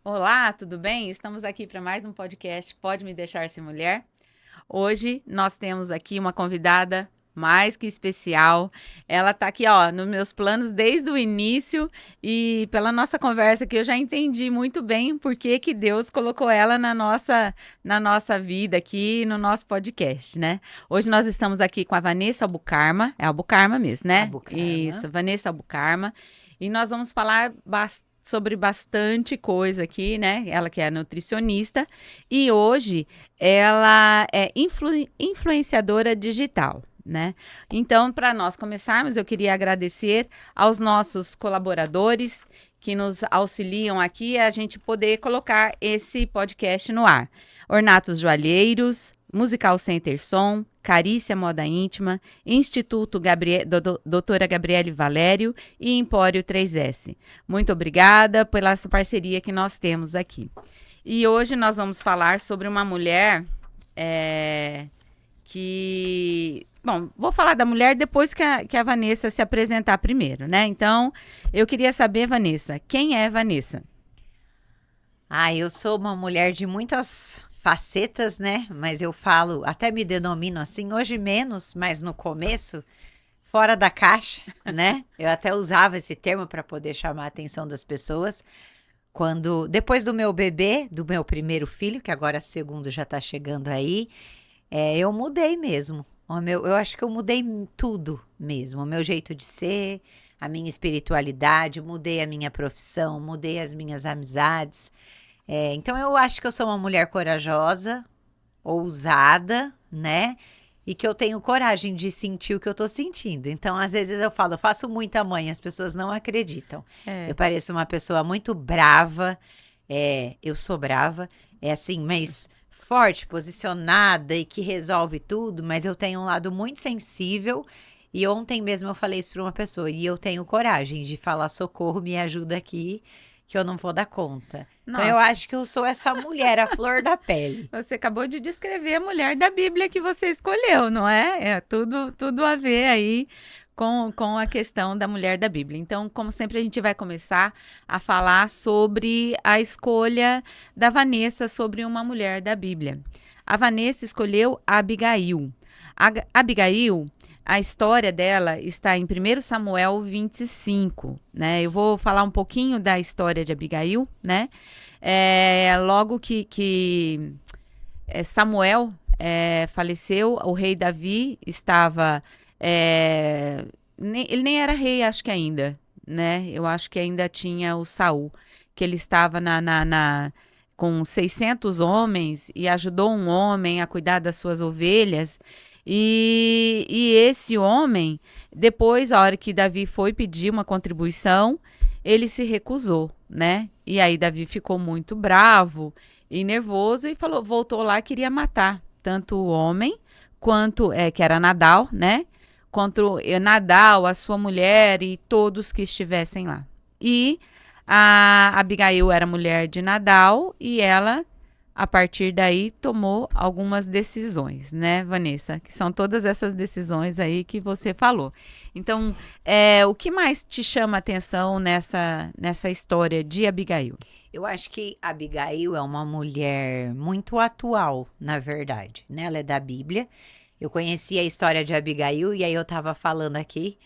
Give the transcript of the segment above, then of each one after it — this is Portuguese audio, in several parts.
Olá, tudo bem? Estamos aqui para mais um podcast Pode Me Deixar Ser Mulher. Hoje nós temos aqui uma convidada mais que especial. Ela está aqui, ó, nos meus planos desde o início e pela nossa conversa que eu já entendi muito bem por que que Deus colocou ela na nossa vida aqui, no nosso podcast, né? Hoje nós estamos aqui com a Vanessa Albucarma, é Albucarma mesmo, A né? Bucarma. Isso, Vanessa Albucarma. E nós vamos falar sobre bastante coisa aqui, né? Ela que é nutricionista e hoje ela é influenciadora digital, né? Então, para nós começarmos, eu queria agradecer aos nossos colaboradores que nos auxiliam aqui a gente poder colocar esse podcast no ar. Ornatos Joalheiros, Musical Center Som, Carícia Moda Íntima, Instituto Doutora Gabriele Valério e Empório 3S. Muito obrigada pela essa parceria que nós temos aqui. E hoje nós vamos falar sobre uma mulher que... Bom, vou falar da mulher depois que a Vanessa se apresentar primeiro, né? Então, eu queria saber, Vanessa, quem é Vanessa? Eu sou uma mulher de muitas facetas, né? Mas eu falo, até me denomino assim, hoje menos, mas no começo, fora da caixa, né? Eu até usava esse termo para poder chamar a atenção das pessoas. Depois do meu bebê, do meu primeiro filho, que agora segundo já tá chegando aí, eu mudei mesmo. Eu acho que eu mudei tudo mesmo. O meu jeito de ser, a minha espiritualidade, mudei a minha profissão, mudei as minhas amizades. Então eu acho que eu sou uma mulher corajosa, ousada, né? E que eu tenho coragem de sentir o que eu tô sentindo. Então, às vezes eu falo, eu faço muita mãe, as pessoas não acreditam. Eu É, pareço uma pessoa muito brava, eu sou brava, é assim, mas forte, posicionada e que resolve tudo, mas eu tenho um lado muito sensível. E ontem mesmo eu falei isso para uma pessoa, e eu tenho coragem de falar socorro, me ajuda aqui, que eu não vou dar conta. Então eu nossa, acho que eu sou essa mulher, a flor da pele. você acabou de descrever a mulher da Bíblia que você escolheu, não é? É tudo a ver aí com a questão da mulher da Bíblia. Então, como sempre, a gente vai começar a falar sobre a escolha da Vanessa sobre uma mulher da Bíblia. A Vanessa escolheu a Abigail. Abigail, a história dela está em 1 Samuel 25, né? Eu vou falar um pouquinho da história de Abigail, né? Logo que Samuel faleceu, o rei Davi estava. Ele nem era rei, acho que ainda, né? Eu acho que ainda tinha o Saul, que ele estava com 600 homens e ajudou um homem a cuidar das suas ovelhas. E esse homem, depois, a hora que Davi foi pedir uma contribuição, ele se recusou, né? E aí Davi ficou muito bravo e nervoso e falou, voltou lá e queria matar tanto o homem quanto que era Nadal, né? Contra Nadal, a sua mulher e todos que estivessem lá. E a Abigail era mulher de Nadal e ela, a partir daí, tomou algumas decisões, né, Vanessa? Que são todas essas decisões aí que você falou. Então, o que mais te chama a atenção nessa história de Abigail? Eu acho que Abigail é uma mulher muito atual, na verdade, né? Ela é da Bíblia. Eu conheci a história de Abigail e aí eu tava falando aqui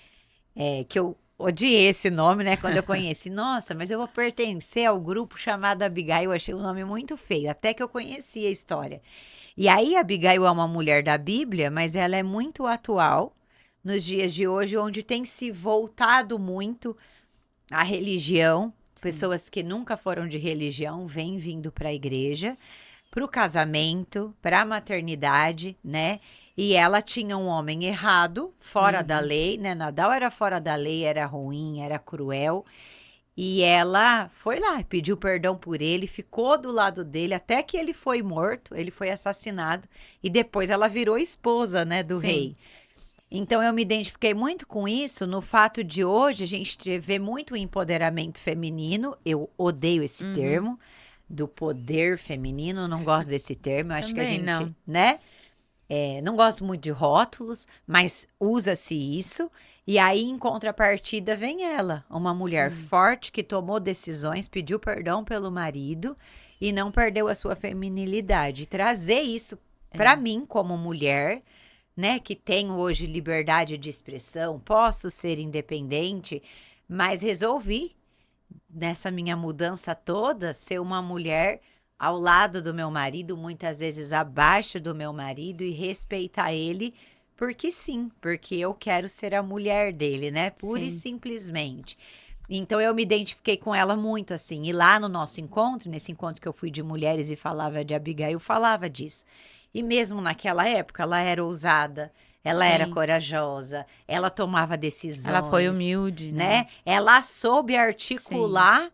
que eu odiei esse nome, né? Quando eu conheci, nossa, mas eu vou pertencer ao grupo chamado Abigail. Eu achei o nome muito feio, até que eu conheci a história. E aí, Abigail é uma mulher da Bíblia, mas ela é muito atual nos dias de hoje, onde tem se voltado muito à religião. Sim. Pessoas que nunca foram de religião vêm vindo para a igreja, para o casamento, para a maternidade, né? E ela tinha um homem errado, fora da Uhum. lei, né? Nadal era fora da lei, era ruim, era cruel. E ela foi lá, pediu perdão por ele, ficou do lado dele até que ele foi morto, ele foi assassinado. E depois ela virou esposa, né, do Sim. rei. Então eu me identifiquei muito com isso no fato de hoje a gente vê muito empoderamento feminino. Eu odeio esse Uhum. termo do poder feminino, não gosto desse termo. Eu acho que a Também gente, não. né? Não gosto muito de rótulos, mas usa-se isso. E aí, em contrapartida, vem ela, uma mulher forte que tomou decisões, pediu perdão pelo marido e não perdeu a sua feminilidade. Trazer isso para mim, como mulher, né, que tenho hoje liberdade de expressão, posso ser independente, mas resolvi, nessa minha mudança toda, ser uma mulher ao lado do meu marido, muitas vezes abaixo do meu marido, e respeitar ele, porque sim, porque eu quero ser a mulher dele, né? Pura e Sim. simplesmente. Então eu me identifiquei com ela muito assim. E lá no nosso encontro, nesse encontro que eu fui de mulheres e falava de Abigail, falava disso. E mesmo naquela época, ela era ousada, ela era Sim. corajosa, ela tomava Ela foi decisões, humilde, né? né? Ela soube Sim. articular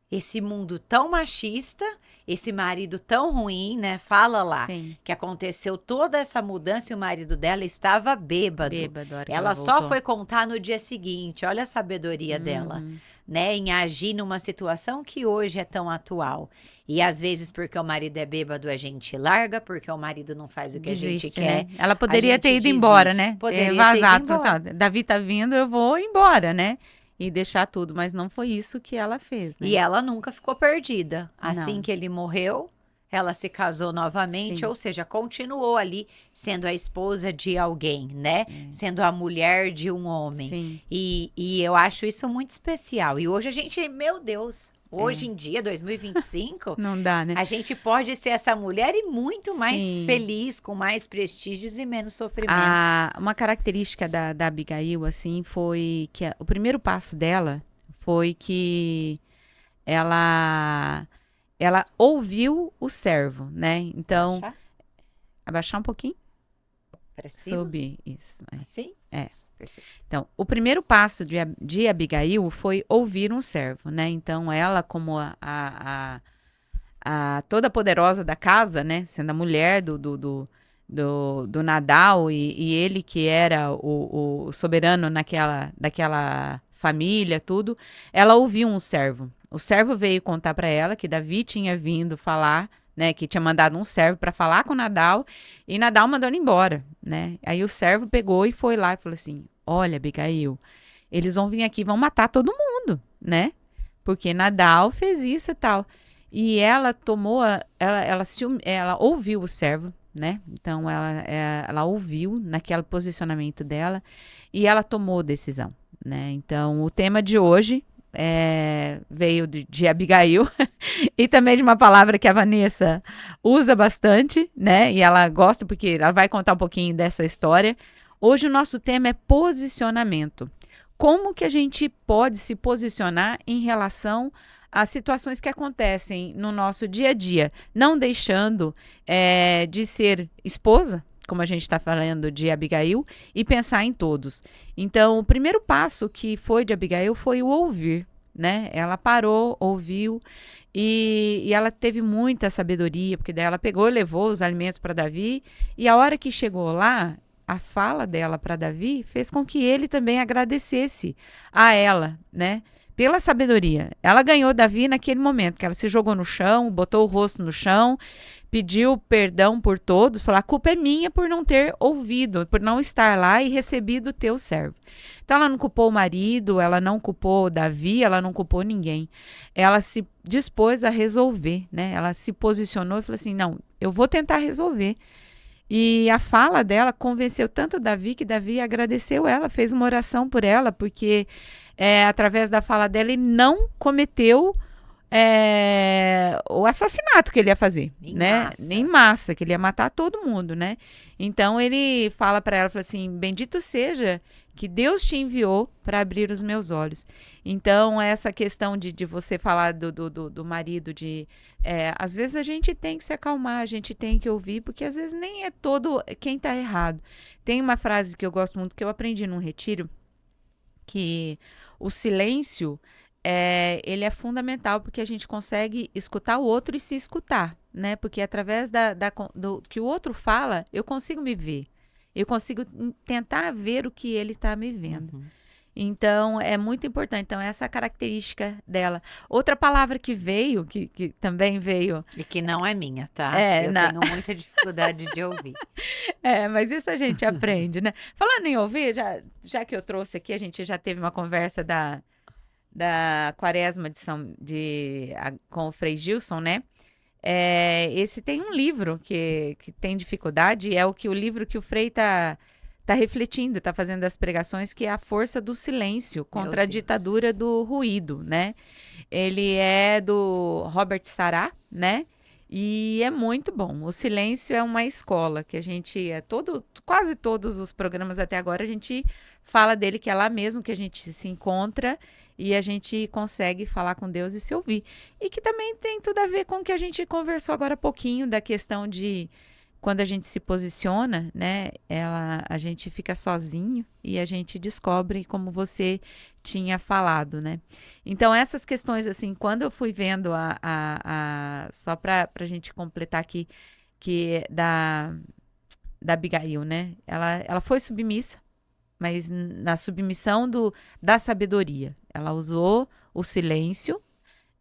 esse mundo tão machista, esse marido tão ruim, né? Fala lá Sim. que aconteceu toda essa mudança e o marido dela estava bêbado. Bêbado, a hora que Ela só voltou. foi contar no dia seguinte. Olha a sabedoria dela, né? Em agir numa situação que hoje é tão atual. E às vezes, porque o marido é bêbado, a gente larga, porque o marido não faz o que a gente Desiste, quer. né? Ela A poderia gente ter ido desiste. embora, né? Ter Poderia ter ido vazado, falar assim, embora. ó, Davi tá vindo, eu vou embora, né? E deixar tudo, mas não foi isso que ela fez, né? E ela nunca ficou perdida. Assim Não. que ele morreu, ela se casou novamente, Sim. ou seja, continuou ali sendo a esposa de alguém, né? Sendo a mulher de um homem. Sim. E eu acho isso muito especial. E hoje a gente, meu Deus, hoje em dia, 2025, Não dá, né? a gente pode ser essa mulher e muito mais Sim. feliz, com mais prestígios e menos sofrimento. Uma característica da Abigail, assim, foi que o primeiro passo dela foi que ela ouviu o servo, né? Então, Achar? abaixar um pouquinho, Pra cima? subir, isso. Assim? É. Perfeito. Então, o primeiro passo de Abigail foi ouvir um servo, né? Então, ela, como a toda poderosa da casa, né? Sendo a mulher do Nadal e ele que era o soberano daquela família, tudo, ela ouviu um servo. O servo veio contar para ela que Davi tinha vindo falar, né, que tinha mandado um servo para falar com Nadal e Nadal mandou ele embora, né? Aí o servo pegou e foi lá e falou assim: "Olha, Abigail, eles vão vir aqui, vão matar todo mundo, né? Porque Nadal fez isso e tal." E ela tomou, ela ouviu o servo, né? Então ela ouviu naquele posicionamento dela e ela tomou decisão, né? Então o tema de hoje veio de Abigail e também de uma palavra que a Vanessa usa bastante, né? E ela gosta porque ela vai contar um pouquinho dessa história. Hoje o nosso tema é posicionamento. Como que a gente pode se posicionar em relação às situações que acontecem no nosso dia a dia, não deixando de ser esposa, como a gente está falando de Abigail, e pensar em todos. Então, o primeiro passo que foi de Abigail foi o ouvir, né? Ela parou, ouviu, e ela teve muita sabedoria, porque daí ela pegou e levou os alimentos para Davi, e a hora que chegou lá, a fala dela para Davi fez com que ele também agradecesse a ela, né? Pela sabedoria. Ela ganhou Davi naquele momento, que ela se jogou no chão, botou o rosto no chão, pediu perdão por todos, falou: a culpa é minha por não ter ouvido, por não estar lá e recebido o teu servo. Então ela não culpou o marido, ela não culpou Davi, ela não culpou ninguém. Ela se dispôs a resolver, né? Ela se posicionou e falou assim: não, eu vou tentar resolver. E a fala dela convenceu tanto Davi que Davi agradeceu ela, fez uma oração por ela, porque através da fala dela ele não cometeu o assassinato que ele ia fazer, né? Nem massa, que ele ia matar todo mundo, né? Então ele fala para ela, fala assim: bendito seja que Deus te enviou para abrir os meus olhos. Então essa questão de você falar do marido, às vezes a gente tem que se acalmar, a gente tem que ouvir, porque às vezes nem é todo quem está errado. Tem uma frase que eu gosto muito, que eu aprendi num retiro, que o silêncio ele é fundamental, porque a gente consegue escutar o outro e se escutar, né? Porque através do que o outro fala, eu consigo me ver. Eu consigo tentar ver o que ele está me vendo. Então, é muito importante. Então, essa é a característica dela. Outra palavra que veio, que também veio, E que não é minha, tá? é, Eu tenho muita dificuldade de ouvir. mas isso a gente aprende, né? Falando em ouvir, já que eu trouxe aqui, a gente já teve uma conversa da Quaresma com o Frei Gilson, né? Esse tem um livro que tem dificuldade, é o livro que o Frei tá refletindo, tá fazendo as pregações, que é a força do silêncio contra a ditadura do ruído, né? Ele é do Robert Sará, né? E é muito bom. O silêncio é uma escola que a gente quase todos os programas até agora a gente fala dele, que é lá mesmo que a gente se encontra e a gente consegue falar com Deus e se ouvir. E que também tem tudo a ver com o que a gente conversou agora há pouquinho da questão de quando a gente se posiciona, né? A gente fica sozinho e a gente descobre, como você tinha falado, né? Então, essas questões, assim, quando eu fui vendo só para a gente completar aqui, que da Abigail, né? Ela foi submissa, mas na submissão da sabedoria. Ela usou o silêncio,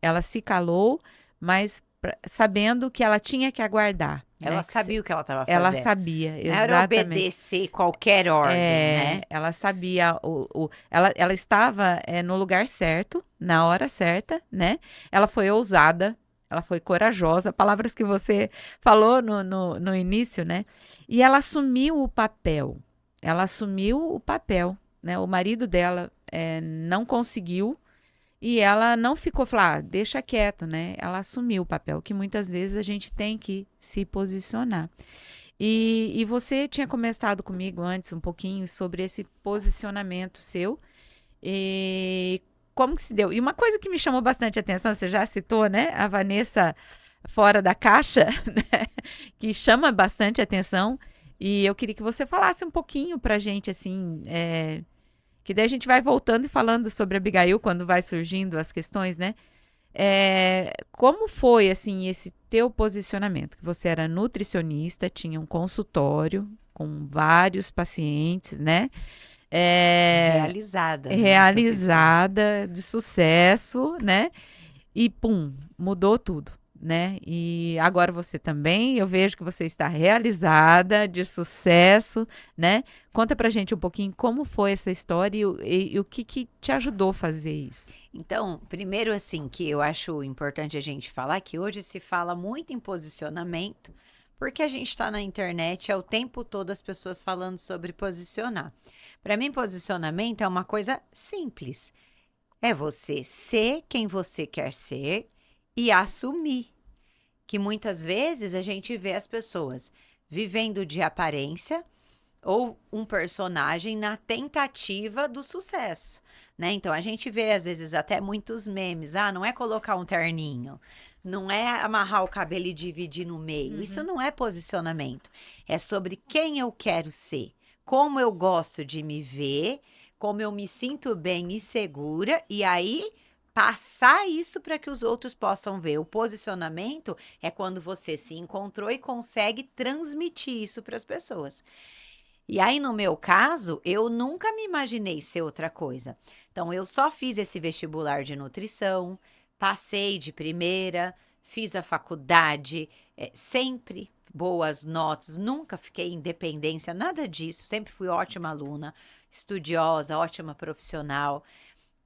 ela se calou, mas sabendo que ela tinha que aguardar. Ela né? sabia o que ela estava fazendo. Ela sabia, exatamente. Não era obedecer qualquer ordem, né? Ela sabia, ela estava no lugar certo, na hora certa, né? Ela foi ousada, ela foi corajosa, palavras que você falou no início, né? E ela assumiu o papel, né? O marido dela não conseguiu, e ela não ficou, deixa quieto, né? Ela assumiu o papel, que muitas vezes a gente tem que se posicionar. E você tinha comentado comigo antes um pouquinho sobre esse posicionamento seu e como que se deu. E uma coisa que me chamou bastante atenção, você já citou, né? A Vanessa fora da caixa, né? Que chama bastante atenção. E eu queria que você falasse um pouquinho pra gente, assim, que daí a gente vai voltando e falando sobre a Abigail quando vai surgindo as questões, né? Como foi, assim, esse teu posicionamento? Que você era nutricionista, tinha um consultório com vários pacientes, né? Realizada. Realizada, de sucesso, né? E pum, mudou tudo, né? E agora você também, eu vejo que você está realizada, de sucesso, né? Conta pra gente um pouquinho como foi essa história e o que te ajudou a fazer isso. Então, primeiro assim, que eu acho importante a gente falar que hoje se fala muito em posicionamento, porque a gente está na internet, é o tempo todo as pessoas falando sobre posicionar. Para mim, posicionamento é uma coisa simples. É você ser quem você quer ser e assumir. Que muitas vezes a gente vê as pessoas vivendo de aparência ou um personagem na tentativa do sucesso, né? Então a gente vê às vezes até muitos memes, não é colocar um terninho, não é amarrar o cabelo e dividir no meio. Isso não é posicionamento. É sobre quem eu quero ser, como eu gosto de me ver, como eu me sinto bem e segura, e aí passar isso para que os outros possam ver. O posicionamento é quando você se encontrou e consegue transmitir isso para as pessoas. E aí, no meu caso, eu nunca me imaginei ser outra coisa. Então, eu só fiz esse vestibular de nutrição, passei de primeira, fiz a faculdade, sempre boas notas, nunca fiquei em dependência, nada disso, sempre fui ótima aluna, estudiosa, ótima profissional.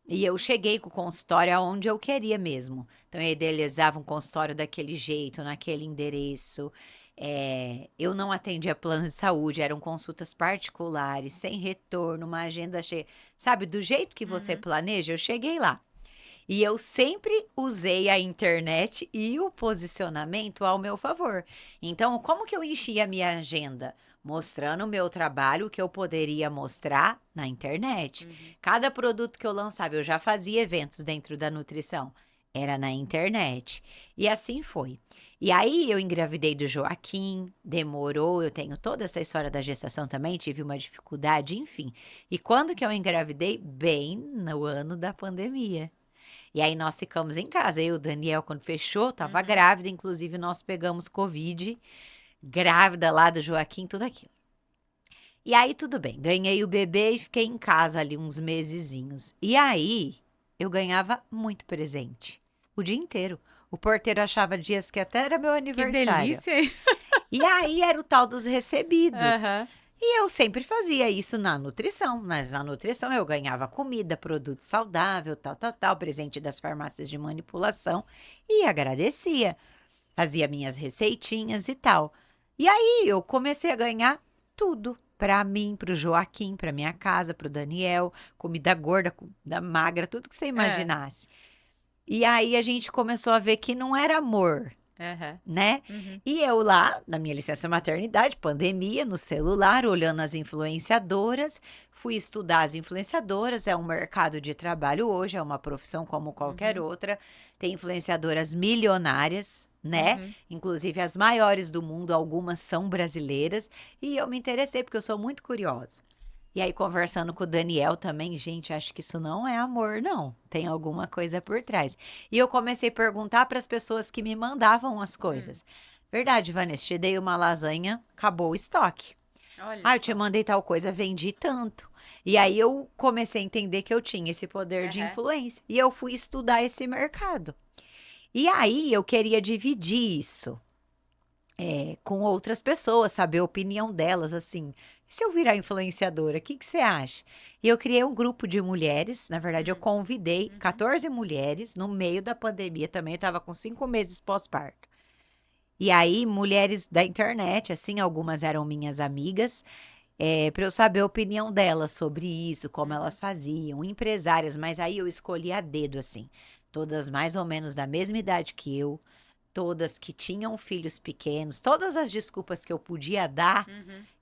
E eu cheguei com o consultório aonde eu queria mesmo. Então, eu idealizava um consultório daquele jeito, naquele endereço. Eu não atendia plano de saúde, eram consultas particulares, sem retorno, uma agenda cheia. Sabe, do jeito que você planeja, eu cheguei lá. E eu sempre usei a internet e o posicionamento ao meu favor. Então, como que eu enchia a minha agenda? Mostrando o meu trabalho, o que eu poderia mostrar na internet. Cada produto que eu lançava, eu já fazia eventos dentro da nutrição. Era na internet. E assim foi. E aí eu engravidei do Joaquim, demorou, eu tenho toda essa história da gestação também, tive uma dificuldade, enfim. E quando que eu engravidei? Bem no ano da pandemia. E aí nós ficamos em casa. Eu e o Daniel, quando fechou, estava grávida, inclusive nós pegamos Covid, grávida lá do Joaquim, tudo aquilo. E aí, tudo bem, ganhei o bebê e fiquei em casa ali uns mesezinhos. E aí, eu ganhava muito presente, o dia inteiro. O porteiro achava dias que até era meu Que aniversário. delícia, hein? E aí, era o tal dos recebidos. Aham. E eu sempre fazia isso na nutrição, mas na nutrição eu ganhava comida, produto saudável, tal, tal, tal, presente das farmácias de manipulação e agradecia. Fazia minhas receitinhas e tal. E aí eu comecei a ganhar tudo para mim, para o Joaquim, para minha casa, para o Daniel, comida gorda, comida magra, tudo que você imaginasse. E aí a gente começou a ver que não era amor, Aham. né? Uhum. E eu lá, na minha licença maternidade, pandemia, no celular, olhando as influenciadoras, fui estudar as influenciadoras, é um mercado de trabalho hoje, é uma profissão como qualquer outra, tem influenciadoras milionárias, né? Uhum. Inclusive as maiores do mundo, algumas são brasileiras, e eu me interessei porque eu sou muito curiosa. E aí, conversando com o Daniel também, gente, acho que isso não é amor, não. Tem alguma coisa por trás. E eu comecei a perguntar para as pessoas que me mandavam as coisas. Verdade, Vanessa, te dei uma lasanha, acabou o estoque. Olha Ah, eu te só. mandei tal coisa, vendi tanto. E aí eu comecei a entender que eu tinha esse poder de Aham. influência. E eu fui estudar esse mercado. E aí eu queria dividir isso com outras pessoas, saber a opinião delas, assim. E se eu virar influenciadora, o que que você acha? E eu criei um grupo de mulheres, na verdade eu convidei 14 mulheres, no meio da pandemia também, eu estava com 5 meses pós-parto. E aí, mulheres da internet, assim, algumas eram minhas amigas, para eu saber a opinião delas sobre isso, como elas faziam, empresárias, mas aí eu escolhi a dedo, assim, todas mais ou menos da mesma idade que eu, todas que tinham filhos pequenos, todas as desculpas que eu podia dar,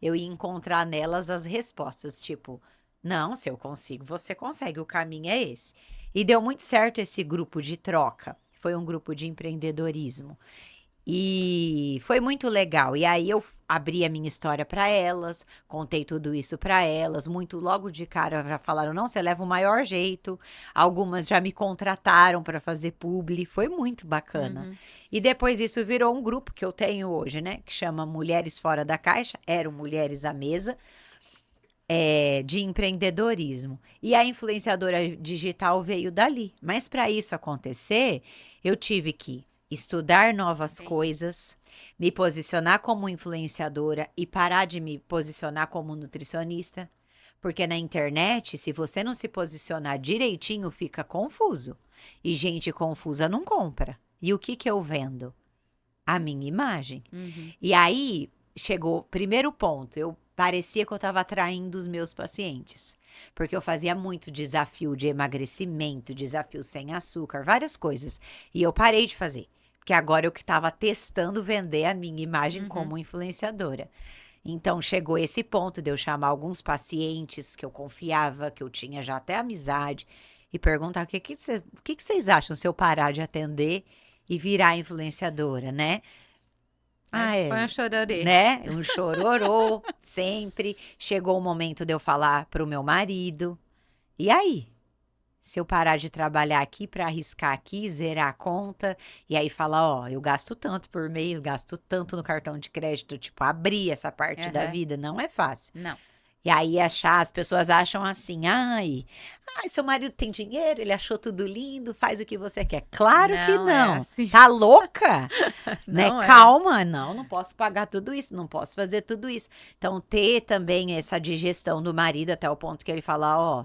eu ia encontrar nelas as respostas, tipo, não, se eu consigo, você consegue, o caminho é esse. E deu muito certo esse grupo de troca, foi um grupo de empreendedorismo. E foi muito legal. E aí eu abri a minha história para elas, contei tudo isso para elas. Muito logo de cara já falaram: "Não, você leva o maior jeito". Algumas já me contrataram para fazer publi, foi muito bacana. E depois isso virou um grupo que eu tenho hoje, né, que chama Mulheres Fora da Caixa, eram Mulheres à Mesa, de empreendedorismo. E a influenciadora digital veio dali. Mas para isso acontecer, eu tive que estudar novas Entendi. coisas, me posicionar como influenciadora e parar de me posicionar como nutricionista. Porque na internet, se você não se posicionar direitinho, fica confuso. E gente confusa não compra. E o que que eu vendo? A minha imagem. E aí chegou o primeiro ponto, eu parecia que eu estava atraindo os meus pacientes, porque eu fazia muito desafio de emagrecimento, desafio sem açúcar, várias coisas. E eu parei de fazer, porque agora eu que estava testando vender a minha imagem como influenciadora. Então chegou esse ponto de eu chamar alguns pacientes que eu confiava, que eu tinha já até amizade, e perguntar o que que vocês acham se eu parar de atender e virar influenciadora, né? Ah, Aí foi um chororê. né? Um chororô, sempre. Chegou o momento de eu falar pro meu marido. E aí? Se eu parar de trabalhar aqui para arriscar aqui, zerar a conta, e aí falar, ó, eu gasto tanto por mês, gasto tanto no cartão de crédito, tipo, abrir essa parte da Aham. vida, não é fácil. Não. E aí as pessoas acham assim, ai, seu marido tem dinheiro, ele achou tudo lindo, faz o que você quer. Claro que Não é não. assim. Tá louca? Né? Não é. Calma, não posso pagar tudo isso, não posso fazer tudo isso. Então, ter também essa digestão do marido até o ponto que ele fala, ó,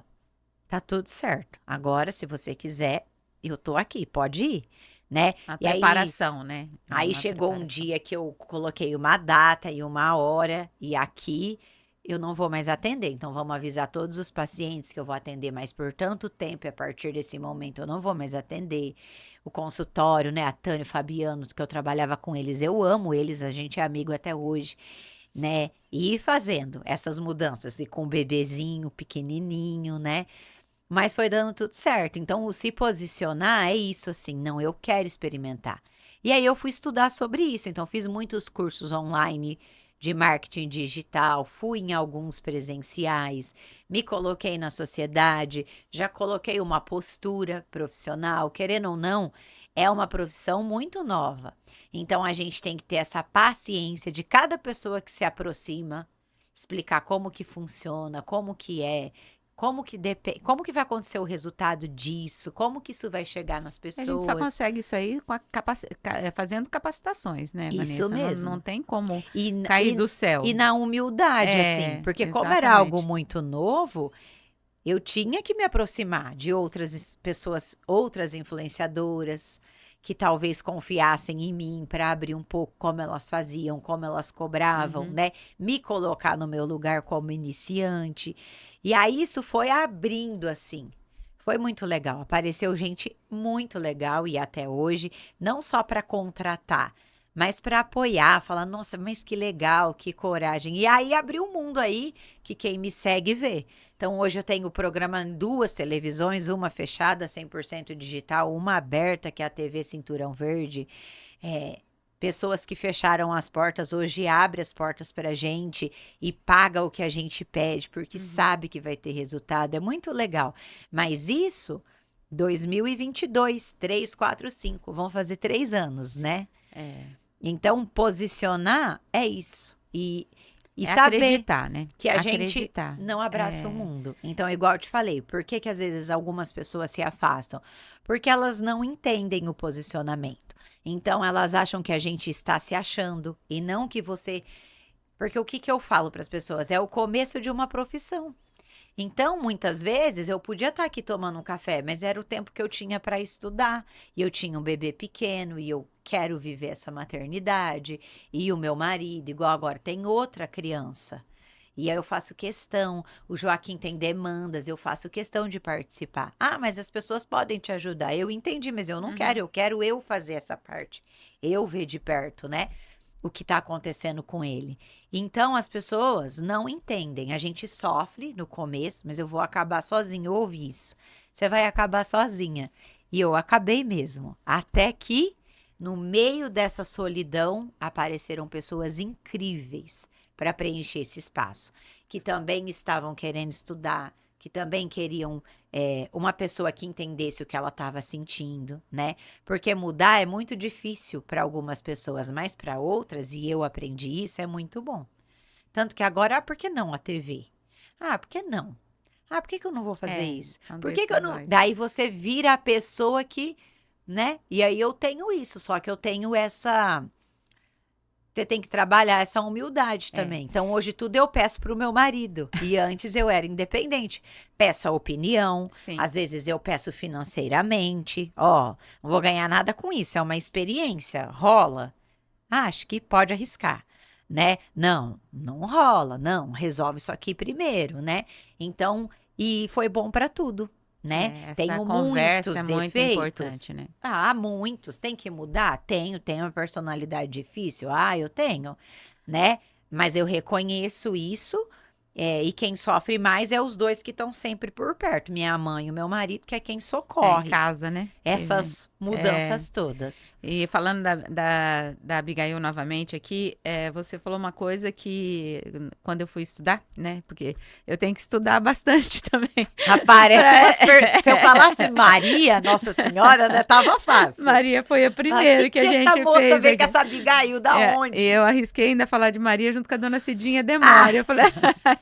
tá tudo certo. Agora, se você quiser, eu tô aqui, pode ir, né? Uma E aí, preparação, né? aí Uma chegou um preparação. dia que eu coloquei uma data e uma hora, e aqui eu não vou mais atender. Então, vamos avisar todos os pacientes que eu vou atender mais por tanto tempo, e a partir desse momento eu não vou mais atender. O consultório, né? A Tânia e o Fabiano, que eu trabalhava com eles, eu amo eles, a gente é amigo até hoje, né? E ir fazendo essas mudanças, e com o bebezinho pequenininho, né? Mas foi dando tudo certo. Então, o se posicionar é isso, assim, não, eu quero experimentar. E aí eu fui estudar sobre isso. Então, fiz muitos cursos online de marketing digital, fui em alguns presenciais, me coloquei na sociedade, já coloquei uma postura profissional, querendo ou não, é uma profissão muito nova. Então, a gente tem que ter essa paciência de cada pessoa que se aproxima, explicar como que funciona, como que é, como que vai acontecer o resultado disso, como que isso vai chegar nas A gente só pessoas. consegue isso aí com fazendo capacitações, né, Isso Vanessa? Não mesmo. tem como E, cair e, do céu. e na humildade, assim, É, porque como era algo exatamente. muito novo, eu tinha que me aproximar de pessoas, outras influenciadoras, que talvez confiassem em mim para abrir um pouco como elas faziam, como elas cobravam, Uhum. né? Me colocar no meu lugar como iniciante. E aí isso foi abrindo assim. Foi muito legal. Apareceu gente muito legal e até hoje, não só para contratar, mas para apoiar, falar, nossa, mas que legal, que coragem. E aí abriu um mundo aí que quem me segue vê. Então, hoje eu tenho o programa em 2 televisões, uma fechada, 100% digital, uma aberta, que é a TV Cinturão Verde. É, pessoas que fecharam as portas, hoje abre as portas para a gente e paga o que a gente pede, porque sabe que vai ter resultado. É muito legal. Mas isso, 2022, 3, 4, 5, vão fazer 3 anos, né? É. Então, posicionar é isso. E É saber acreditar, né? que a gente Acreditar. não abraça o É. mundo. Então, igual eu te falei, por que que às vezes algumas pessoas se afastam? Porque elas não entendem o posicionamento. Então, elas acham que a gente está se achando e não que você. Porque o que que eu falo para as pessoas? É o começo de uma profissão. Então, muitas vezes, eu podia estar aqui tomando um café, mas era o tempo que eu tinha para estudar. E eu tinha um bebê pequeno e eu quero viver essa maternidade. E o meu marido, igual agora, tem outra criança. E aí eu faço questão, o Joaquim tem demandas, eu faço questão de participar. Ah, mas as pessoas podem te ajudar. Eu entendi, mas eu não quero, eu quero eu fazer essa parte. Eu ver de perto, né? O que está acontecendo com ele. Então, as pessoas não entendem. A gente sofre no começo, mas eu vou acabar sozinho. Ouve isso. Você vai acabar sozinha. E eu acabei mesmo. Até que, no meio dessa solidão, apareceram pessoas incríveis para preencher esse espaço. Que também estavam querendo estudar, que também queriam uma pessoa que entendesse o que ela estava sentindo, né? Porque mudar é muito difícil para algumas pessoas, mas para outras, e eu aprendi isso, é muito bom. Tanto que agora, por que não a TV? Ah, por que não? Ah, por que que eu não vou fazer É, isso? são Por que que eu não. decisões. Daí você vira a pessoa que, né? E aí eu tenho isso, só que eu tenho essa. Você tem que trabalhar essa humildade É. também. Então, hoje tudo eu peço pro meu marido. E antes eu era independente. Peço a opinião, Sim. às vezes eu peço financeiramente. Ó, não vou ganhar nada com isso, é uma experiência. Rola? Ah, acho que pode arriscar, né? Não, não rola, não. Resolve isso aqui primeiro, né? Então, e foi bom para tudo, né? É, essa Tenho conversa muitos é muito defeitos. importante, né? Ah, muitos. Tem que mudar? Tenho uma personalidade difícil? Ah, eu tenho, né? Mas eu reconheço isso, e quem sofre mais é os dois que estão sempre por perto, minha mãe e o meu marido, que é quem É, em socorre casa, né? essas É, mudanças todas. e falando da Abigail novamente aqui, você falou uma coisa que quando eu fui estudar, né? Porque eu tenho que estudar bastante também. Aparece Se eu falasse Maria, Nossa Senhora, né? Tava fácil. Maria foi a Ah, primeira que a essa gente moça fez veio com aqui. essa Abigail da onde? E eu arrisquei ainda falar de Maria junto com a dona Cidinha Ah, Demória. Eu falei, ai.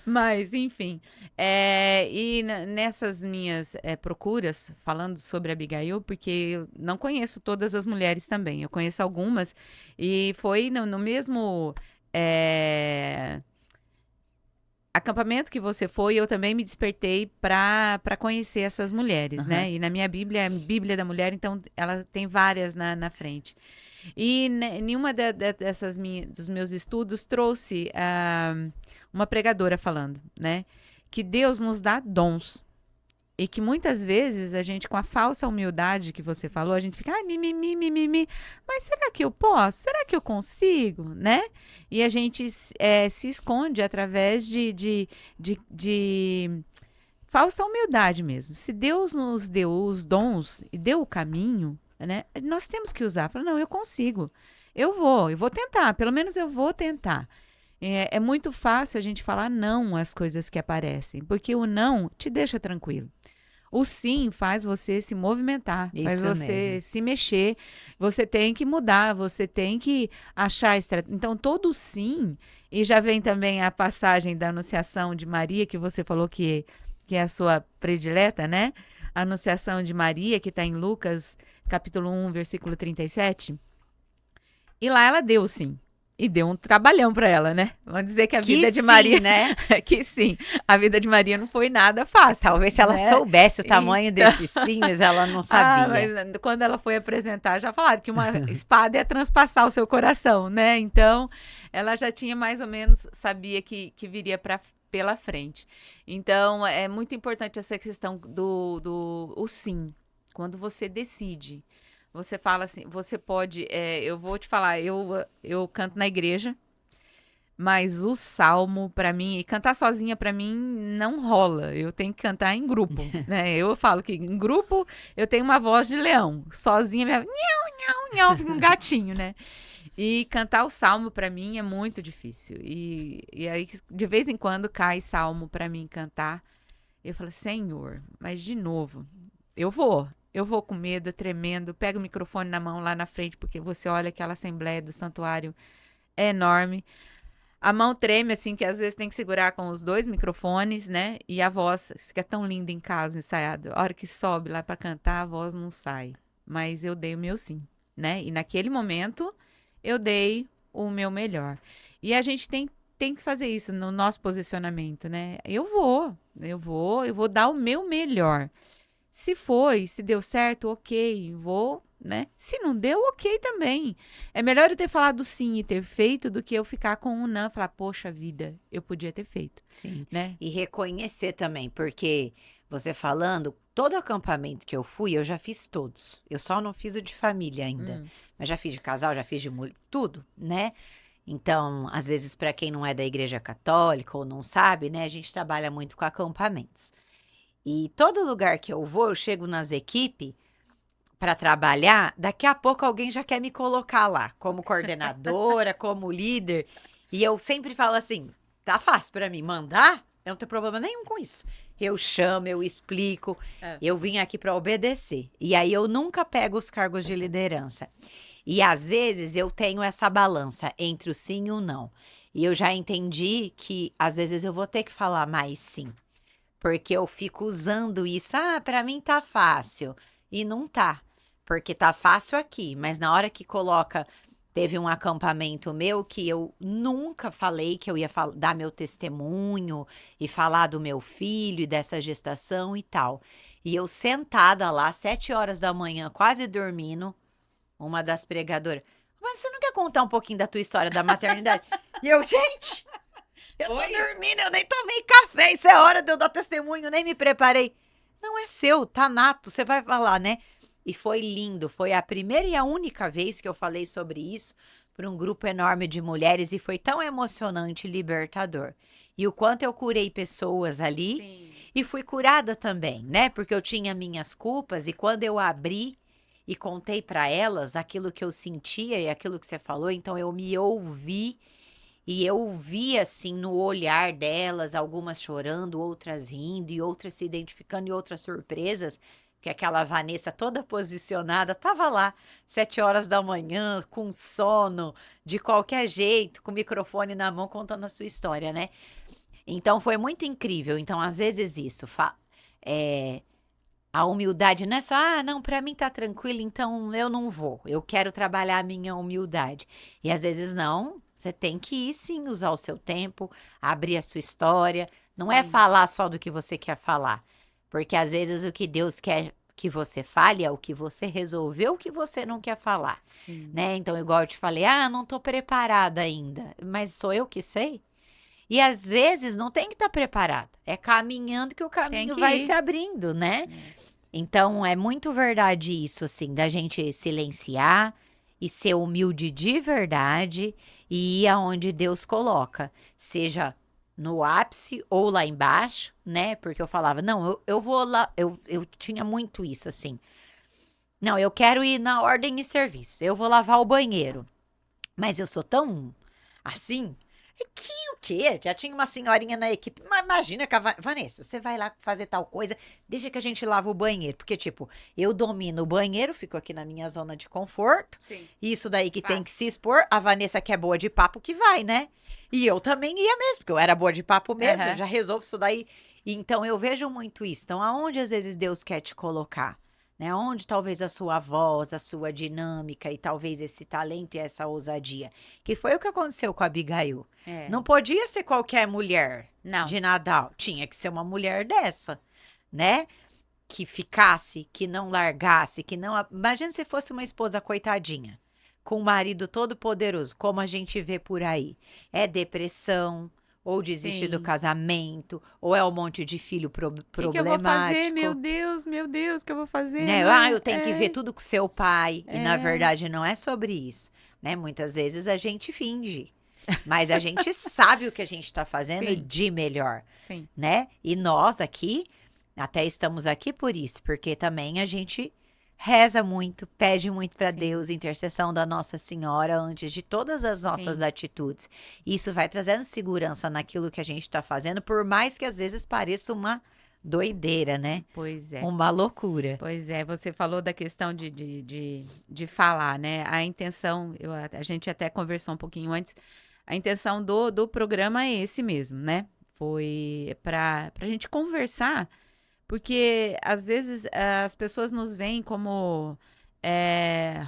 Mas, enfim. Nessas minhas procuras, falando sobre Abigail, porque eu não conheço todas as mulheres também, eu conheço algumas, e foi no mesmo acampamento que você foi, eu também me despertei para conhecer essas mulheres, aham, né? E na minha Bíblia, a Bíblia da Mulher, então ela tem várias na frente. E nenhuma dessas dos meus estudos trouxe uma pregadora falando, né? Que Deus nos dá dons. E que muitas vezes a gente, com a falsa humildade que você falou, a gente fica, ai, mimimi, mas será que eu posso? Será que eu consigo? Né? E a gente se esconde através de falsa humildade mesmo. Se Deus nos deu os dons e deu o caminho, né? Nós temos que usar. Fala, não, eu consigo. Eu vou tentar, pelo menos eu vou tentar. É muito fácil a gente falar não às coisas que aparecem, porque o não te deixa tranquilo. O sim faz você se movimentar, faz isso você mesmo. se mexer, você tem que mudar, você tem que achar estratégia. Então, todo sim, E já vem também a passagem da Anunciação de Maria, que você falou que é a sua predileta, né? A Anunciação de Maria, que está em Lucas, capítulo 1, versículo 37. E lá ela deu sim. E deu um trabalhão para ela, né? Vamos dizer que a vida de Maria, né? que sim, a vida de Maria não foi nada fácil. Talvez se ela né? soubesse o tamanho desse sim, mas ela não sabia. Mas quando ela foi apresentar, já falaram que uma espada é transpassar o seu coração, né? Então, ela já tinha mais ou menos, sabia que viria pela frente. Então, é muito importante essa questão do o sim. Quando você decide, você fala assim, você pode, eu vou te falar, eu canto na igreja, mas o salmo, pra mim, e cantar sozinha, pra mim, não rola. Eu tenho que cantar em grupo, né? Eu falo que em grupo eu tenho uma voz de leão. Sozinha, minha... Nhau, nhau, fica um gatinho, né? E cantar o salmo, pra mim, é muito difícil. E aí, de vez em quando, cai salmo pra mim cantar. Eu falo, Senhor, mas de novo, eu vou. Eu vou com medo, tremendo, pego o microfone na mão lá na frente, porque você olha aquela assembleia do santuário é enorme. A mão treme, assim, que às vezes tem que segurar com os dois microfones, né? E a voz, que é tão linda em casa, ensaiado. A hora que sobe lá pra cantar, a voz não sai. Mas eu dei o meu sim, né? E naquele momento, eu dei o meu melhor. E a gente tem que fazer isso no nosso posicionamento, né? Eu vou dar o meu melhor. Se foi, se deu certo, ok, vou, né? Se não deu, ok também. É melhor eu ter falado sim e ter feito do que eu ficar com um não e falar, poxa vida, eu podia ter feito, Sim. né? E reconhecer também, porque você falando, todo acampamento que eu fui, eu já fiz todos. Eu só não fiz o de família ainda. Mas já fiz de casal, já fiz de mulher, tudo, né? Então, às vezes, para quem não é da igreja católica ou não sabe, né, a gente trabalha muito com acampamentos. E todo lugar que eu vou, eu chego nas equipes para trabalhar, daqui a pouco alguém já quer me colocar lá, como coordenadora, como líder. E eu sempre falo assim: tá fácil para mim mandar, eu não tenho problema nenhum com isso. Eu chamo, eu explico, eu vim aqui para obedecer. E aí eu nunca pego os cargos de liderança. E às vezes eu tenho essa balança entre o sim e o não. E eu já entendi que às vezes eu vou ter que falar mais sim. Porque eu fico usando isso, para mim tá fácil. E não tá. Porque tá fácil aqui, mas na hora que coloca, teve um acampamento meu que eu nunca falei que eu ia dar meu testemunho e falar do meu filho e dessa gestação e tal. E eu sentada lá, 7 horas da manhã, quase dormindo, uma das pregadoras, mas você não quer contar um pouquinho da tua história da maternidade? E eu, gente, eu tô dormindo, eu nem tomei café, isso é hora de eu dar testemunho, nem me preparei. Não é seu, tá nato, você vai falar, né? E foi lindo, foi a primeira e a única vez que eu falei sobre isso para um grupo enorme de mulheres e foi tão emocionante e libertador. E o quanto eu curei pessoas ali. Sim. E fui curada também, né? Porque eu tinha minhas culpas e quando eu abri e contei para elas aquilo que eu sentia e aquilo que você falou, então eu me ouvi e eu vi assim no olhar delas, algumas chorando, outras rindo e outras se identificando e outras surpresas. Que aquela Vanessa toda posicionada, tava lá, 7 horas da manhã, com sono, de qualquer jeito, com o microfone na mão, contando a sua história, né? Então, foi muito incrível. Então, às vezes isso, a humildade não é só, não, pra mim tá tranquilo, então eu não vou. Eu quero trabalhar a minha humildade. E às vezes não, você tem que ir sim, usar o seu tempo, abrir a sua história. Não é falar só do que você quer falar. Porque às vezes o que Deus quer que você fale é o que você resolveu que você não quer falar, né? Então, igual eu te falei, não tô preparada ainda, mas sou eu que sei. E às vezes não tem que estar preparada, é caminhando que o caminho vai se abrindo, né? Então, é muito verdade isso, assim, da gente silenciar e ser humilde de verdade e ir aonde Deus coloca, seja no ápice ou lá embaixo, né? Porque eu falava, não, eu vou lá, eu tinha muito isso, assim. Não, eu quero ir na ordem e serviço, eu vou lavar o banheiro. Mas eu sou tão assim, Que o quê? Já tinha uma senhorinha na equipe. Mas imagina que a Vanessa, você vai lá fazer tal coisa, deixa que a gente lava o banheiro. Porque, tipo, eu domino o banheiro, fico aqui na minha zona de conforto. Sim. Isso daí que tem Fácil. que se expor. A Vanessa, que é boa de papo, que vai, né? E eu também ia mesmo, porque eu era boa de papo mesmo, Aham. eu já resolvo isso daí. Então, eu vejo muito isso. Então, aonde às vezes Deus quer te colocar? Né? Onde talvez a sua voz, a sua dinâmica e talvez esse talento e essa ousadia. Que foi o que aconteceu com a Abigail. É. Não podia ser qualquer mulher Não. de Nadal. Tinha que ser uma mulher dessa, né? Que ficasse, que não largasse, que não. Imagina se fosse uma esposa coitadinha, com um marido todo poderoso, como a gente vê por aí. É depressão, ou desiste do Sim. casamento, ou é um monte de filho O que eu vou fazer? problemático. Meu Deus, o que eu vou fazer? Né? Né? Eu tenho que ver tudo com seu pai. E na É. verdade não é sobre isso, né? Muitas vezes a gente finge, mas a gente sabe o que a gente está fazendo Sim. de melhor, Sim. né? E nós aqui, até estamos aqui por isso, porque também a gente reza muito, pede muito para Sim. Deus, intercessão da Nossa Senhora antes de todas as nossas Sim. atitudes. Isso vai trazendo segurança naquilo que a gente está fazendo, por mais que às vezes pareça uma doideira, né? Pois é. Uma loucura. Pois é, você falou da questão de falar, né? A intenção, a gente até conversou um pouquinho antes, a intenção do programa é esse mesmo, né? Foi para a gente conversar, porque às vezes as pessoas nos veem como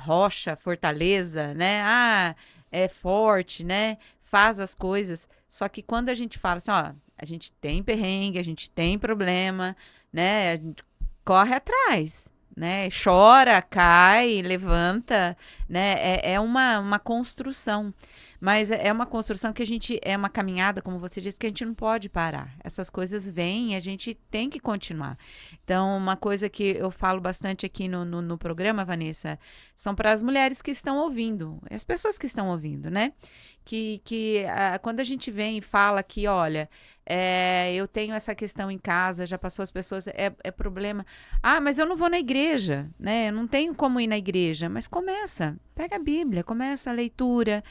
rocha, fortaleza, né? Ah, é forte, né? Faz as coisas. Só que quando a gente fala assim, ó, a gente tem perrengue, a gente tem problema, né? A gente corre atrás, né? Chora, cai, levanta, né? É uma construção. Mas é uma construção que a gente, é uma caminhada, como você disse, que a gente não pode parar. Essas coisas vêm e a gente tem que continuar. Então, uma coisa que eu falo bastante aqui no programa, Vanessa, são para as mulheres que estão ouvindo, as pessoas que estão ouvindo, né? Quando a gente vem e fala que, olha, eu tenho essa questão em casa, já passou as pessoas, é problema. Ah, mas eu não vou na igreja, né? Eu não tenho como ir na igreja. Mas começa, pega a Bíblia, começa a leitura.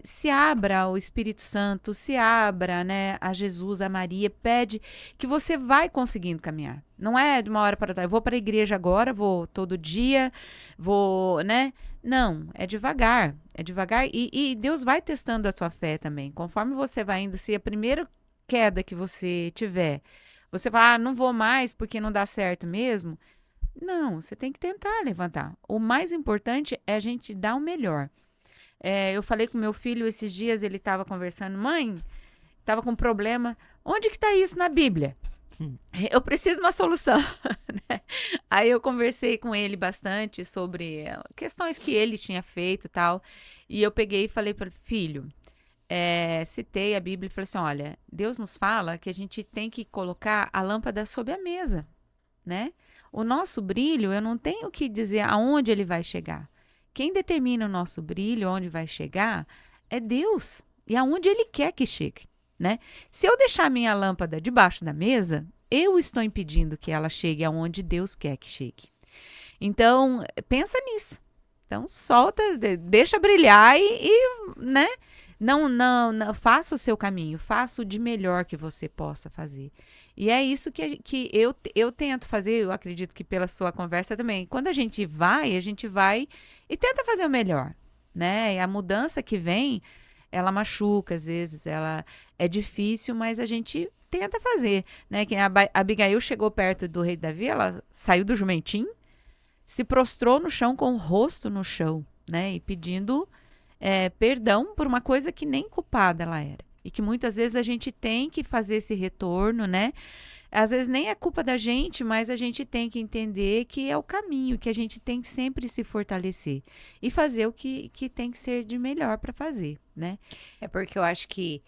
Se abra ao Espírito Santo, se abra, né, a Jesus, a Maria, pede que você vai conseguindo caminhar. Não é de uma hora para outra, eu vou para a igreja agora, vou todo dia, vou, né? Não, é devagar e Deus vai testando a tua fé também. Conforme você vai indo, se a primeira queda que você tiver, você fala, não vou mais porque não dá certo mesmo. Não, você tem que tentar levantar. O mais importante é a gente dar o melhor. Eu falei com meu filho esses dias, ele estava conversando, mãe, estava com problema. Onde que está isso na Bíblia? Eu preciso de uma solução. Né? Aí eu conversei com ele bastante sobre questões que ele tinha feito e tal. E eu peguei e falei para ele, filho, citei a Bíblia e falei assim, olha, Deus nos fala que a gente tem que colocar a lâmpada sob a mesa, né? O nosso brilho, eu não tenho que dizer aonde ele vai chegar. Quem determina o nosso brilho, onde vai chegar, é Deus. E aonde Ele quer que chegue, né? Se eu deixar a minha lâmpada debaixo da mesa, eu estou impedindo que ela chegue aonde Deus quer que chegue. Então, pensa nisso. Então, solta, deixa brilhar né? Não, faça o seu caminho, faça o de melhor que você possa fazer. E é isso que eu tento fazer, eu acredito que pela sua conversa também. Quando a gente vai e tenta fazer o melhor, né? E a mudança que vem, ela machuca às vezes, ela é difícil, mas a gente tenta fazer, né? Que a Abigail chegou perto do rei Davi, ela saiu do jumentinho, se prostrou no chão com o rosto no chão, né? E pedindo perdão por uma coisa que nem culpada ela era. E que muitas vezes a gente tem que fazer esse retorno, né? Às vezes nem é culpa da gente, mas a gente tem que entender que é o caminho, que a gente tem que sempre se fortalecer e fazer o que tem que ser de melhor para fazer, né? É porque eu acho que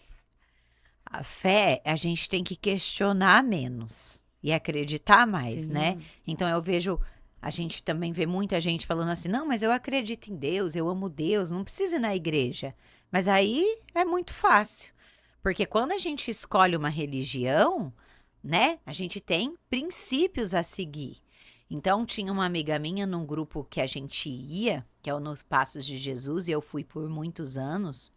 a fé, a gente tem que questionar menos e acreditar mais, Sim. né? Então eu vejo, a gente também vê muita gente falando assim, não, mas eu acredito em Deus, eu amo Deus, não precisa ir na igreja. Mas aí é muito fácil, porque quando a gente escolhe uma religião, né, a gente tem princípios a seguir. Então, tinha uma amiga minha num grupo que a gente ia, que é o Nos Passos de Jesus, e eu fui por muitos anos.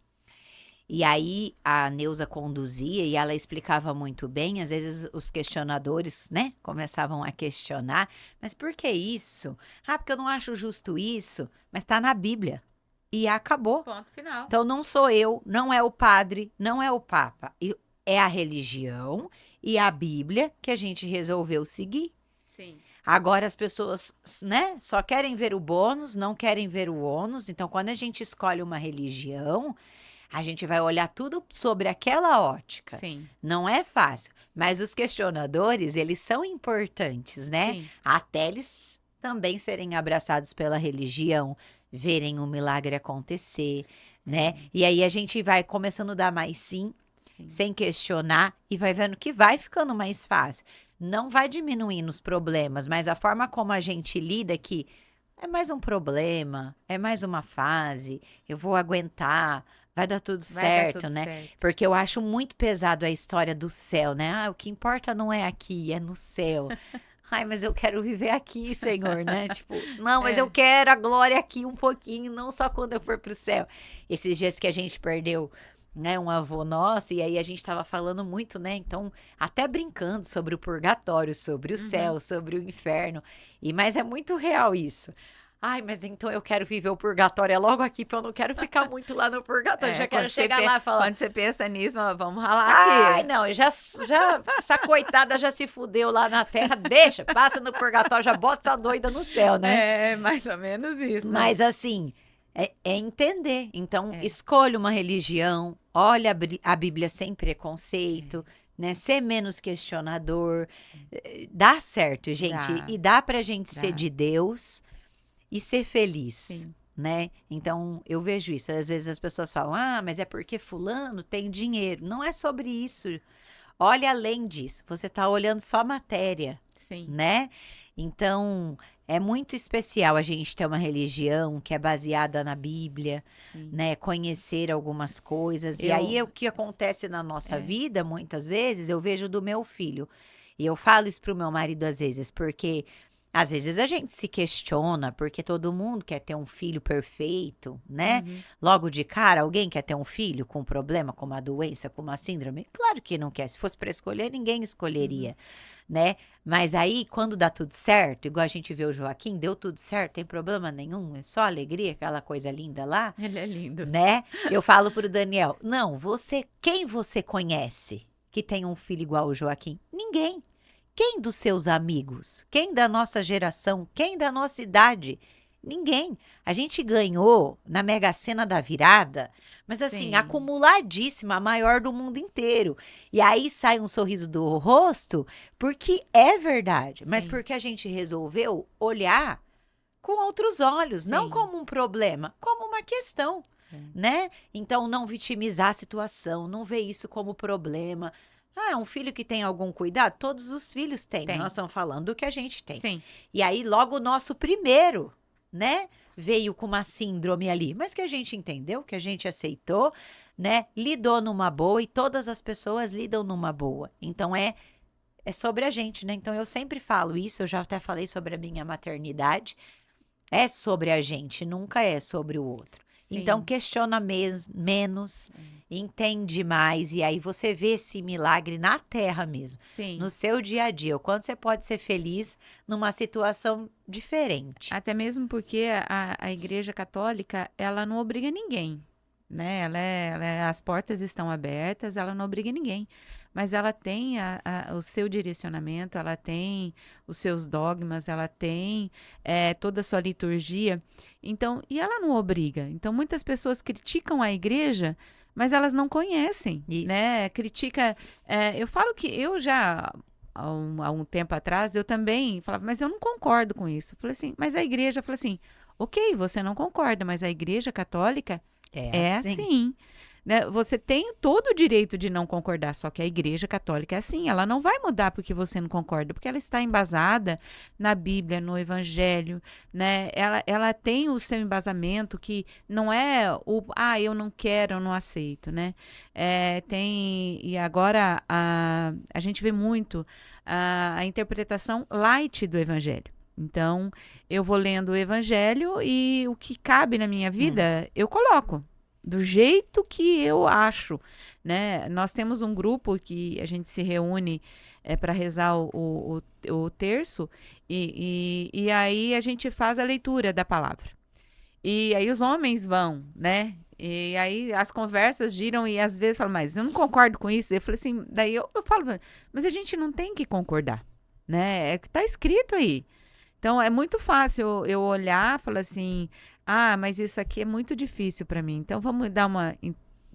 E aí a Neuza conduzia e ela explicava muito bem. Às vezes os questionadores, né, começavam a questionar. Mas por que isso? Ah, porque eu não acho justo isso. Mas tá na Bíblia. E acabou. Ponto final. Então não sou eu, não é o padre, não é o papa. É a religião e a Bíblia que a gente resolveu seguir. Sim. Agora as pessoas, né, só querem ver o bônus, não querem ver o ônus. Então, quando a gente escolhe uma religião, a gente vai olhar tudo sobre aquela ótica. Sim. Não é fácil, mas os questionadores, eles são importantes, né? Sim. Até eles também serem abraçados pela religião, verem o milagre acontecer, né? E aí a gente vai começando a dar mais sim, sem questionar, e vai vendo que vai ficando mais fácil. Não vai diminuindo os problemas, mas a forma como a gente lida que é mais um problema, é mais uma fase, eu vou aguentar, vai dar tudo certo, né? Certo. Porque eu acho muito pesado a história do céu, né? Ah, o que importa não é aqui, é no céu. Ai, mas eu quero viver aqui, Senhor, né? Tipo, não, mas eu quero a glória aqui um pouquinho, não só quando eu for pro céu. Esses dias que a gente perdeu, né, um avô nosso, e aí a gente tava falando muito, né? Então, até brincando sobre o purgatório, sobre o céu, sobre o inferno. Mas é muito real isso. Ai, mas então eu quero viver o purgatório, é logo aqui, porque eu não quero ficar muito lá no purgatório. Já quero chegar lá e falar. Quando você pensa nisso, vamos ralar Ai, aqui. não, essa coitada já se fudeu lá na terra, deixa, passa no purgatório, já bota essa doida no céu, né? É, mais ou menos isso. Né? Mas assim, é entender. Então, escolha uma religião, olha a Bíblia sem preconceito, né? Ser menos questionador. Dá certo, gente. Dá. E dá pra gente ser de Deus e ser feliz. Sim. Né? Então, eu vejo isso. Às vezes as pessoas falam, ah, mas é porque fulano tem dinheiro. Não é sobre isso. Olha além disso. Você está olhando só matéria, Sim. né? Então, é muito especial a gente ter uma religião que é baseada na Bíblia, né? Conhecer algumas coisas. E aí, o que acontece na nossa vida, muitas vezes, eu vejo do meu filho. E eu falo isso pro meu marido às vezes, porque às vezes a gente se questiona, porque todo mundo quer ter um filho perfeito, né? Logo de cara, alguém quer ter um filho com um problema, com uma doença, com uma síndrome? Claro que não quer. Se fosse para escolher, ninguém escolheria, né? Mas aí, quando dá tudo certo, igual a gente vê o Joaquim, deu tudo certo, tem problema nenhum, é só alegria, aquela coisa linda lá. Ele é lindo. Né? Eu falo pro Daniel, não, quem você conhece que tem um filho igual o Joaquim? Ninguém. Quem dos seus amigos? Quem da nossa geração? Quem da nossa idade? Ninguém. A gente ganhou na Mega Sena da virada, mas assim, acumuladíssima, a maior do mundo inteiro. E aí sai um sorriso do rosto, porque é verdade, mas porque a gente resolveu olhar com outros olhos, não como um problema, como uma questão, né? Então, não vitimizar a situação, não ver isso como problema. Ah, um filho que tem algum cuidado? Todos os filhos têm. Nós estamos falando do que a gente tem. Sim. E aí, logo o nosso primeiro, né? Veio com uma síndrome ali. Mas que a gente entendeu, que a gente aceitou, né? Lidou numa boa e todas as pessoas lidam numa boa. Então, é sobre a gente, né? Então, eu sempre falo isso. Eu já até falei sobre a minha maternidade. É sobre a gente, nunca é sobre o outro. Então, questiona menos, entende mais, e aí você vê esse milagre na terra mesmo, no seu dia a dia. O quanto você pode ser feliz numa situação diferente. Até mesmo porque a Igreja Católica, ela não obriga ninguém, né? As portas estão abertas, ela não obriga ninguém. Mas ela tem o seu direcionamento, ela tem os seus dogmas, ela tem toda a sua liturgia. Então, e ela não obriga. Então, muitas pessoas criticam a igreja, mas elas não conhecem, né? Critica. Eu falo que eu já, há um tempo atrás, eu também falava, mas eu não concordo com isso. Eu falei assim, mas a igreja, falou assim, ok, você não concorda, mas a Igreja Católica é assim. Né? Você tem todo o direito de não concordar, só que a Igreja Católica é assim, ela não vai mudar porque você não concorda, porque ela está embasada na Bíblia, no Evangelho, né? Ela tem o seu embasamento que não é eu não quero, eu não aceito, né? E agora a gente vê muito a interpretação light do Evangelho. Então, eu vou lendo o Evangelho e o que cabe na minha vida, eu coloco. do jeito que eu acho, né? Nós temos um grupo que a gente se reúne para rezar o terço e aí a gente faz a leitura da palavra. E aí os homens vão, né? E aí as conversas giram e às vezes falam, mas eu não concordo com isso. Eu falei assim, daí eu falo, mas a gente não tem que concordar, né? É que tá escrito aí. Então é muito fácil eu olhar e falar assim, mas isso aqui é muito difícil para mim. Então vamos dar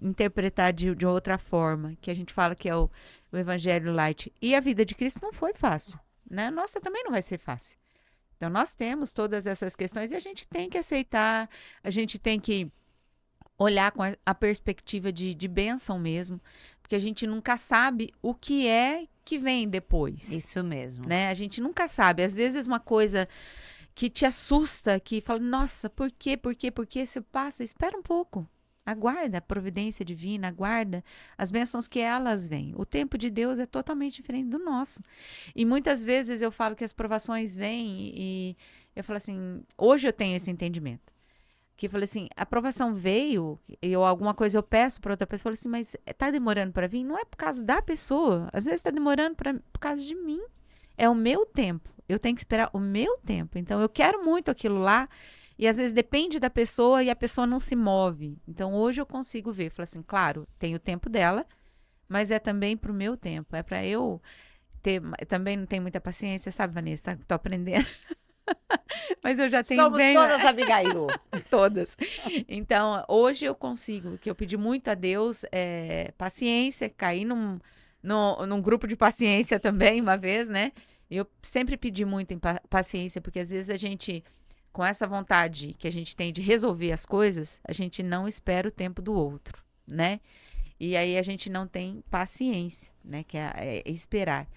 interpretar de outra forma, que a gente fala que é o Evangelho Light. E a vida de Cristo não foi fácil, né? Nossa, também não vai ser fácil. Então, nós temos todas essas questões e a gente tem que aceitar, a gente tem que olhar com a perspectiva de bênção mesmo, porque a gente nunca sabe o que é que vem depois. Isso mesmo. Né? A gente nunca sabe. Às vezes, uma coisa que te assusta, que fala, nossa, por quê? Por quê? Por quê? Você passa, espera um pouco. Aguarda a providência divina, aguarda as bênçãos que elas vêm. O tempo de Deus é totalmente diferente do nosso. E muitas vezes eu falo que as provações vêm e eu falo assim, hoje eu tenho esse entendimento. Que eu falei assim, a provação veio, ou alguma coisa eu peço para outra pessoa, eu falo assim, mas tá demorando para vir? Não é por causa da pessoa, às vezes tá demorando por causa de mim. É o meu tempo, eu tenho que esperar o meu tempo. Então eu quero muito aquilo lá, e às vezes depende da pessoa e a pessoa não se move. Então hoje eu consigo ver, falo assim, claro, tem o tempo dela, mas é também pro meu tempo, é para eu ter, também não tenho muita paciência, sabe, Vanessa? Tô aprendendo. Mas eu já tenho Somos todas Abigail. Todas. Então, hoje eu consigo, que eu pedi muito a Deus, paciência, caí num grupo de paciência também, uma vez, né? Eu sempre pedi muito paciência, porque às vezes a gente, com essa vontade que a gente tem de resolver as coisas, a gente não espera o tempo do outro, né? E aí a gente não tem paciência, né? Que é esperar.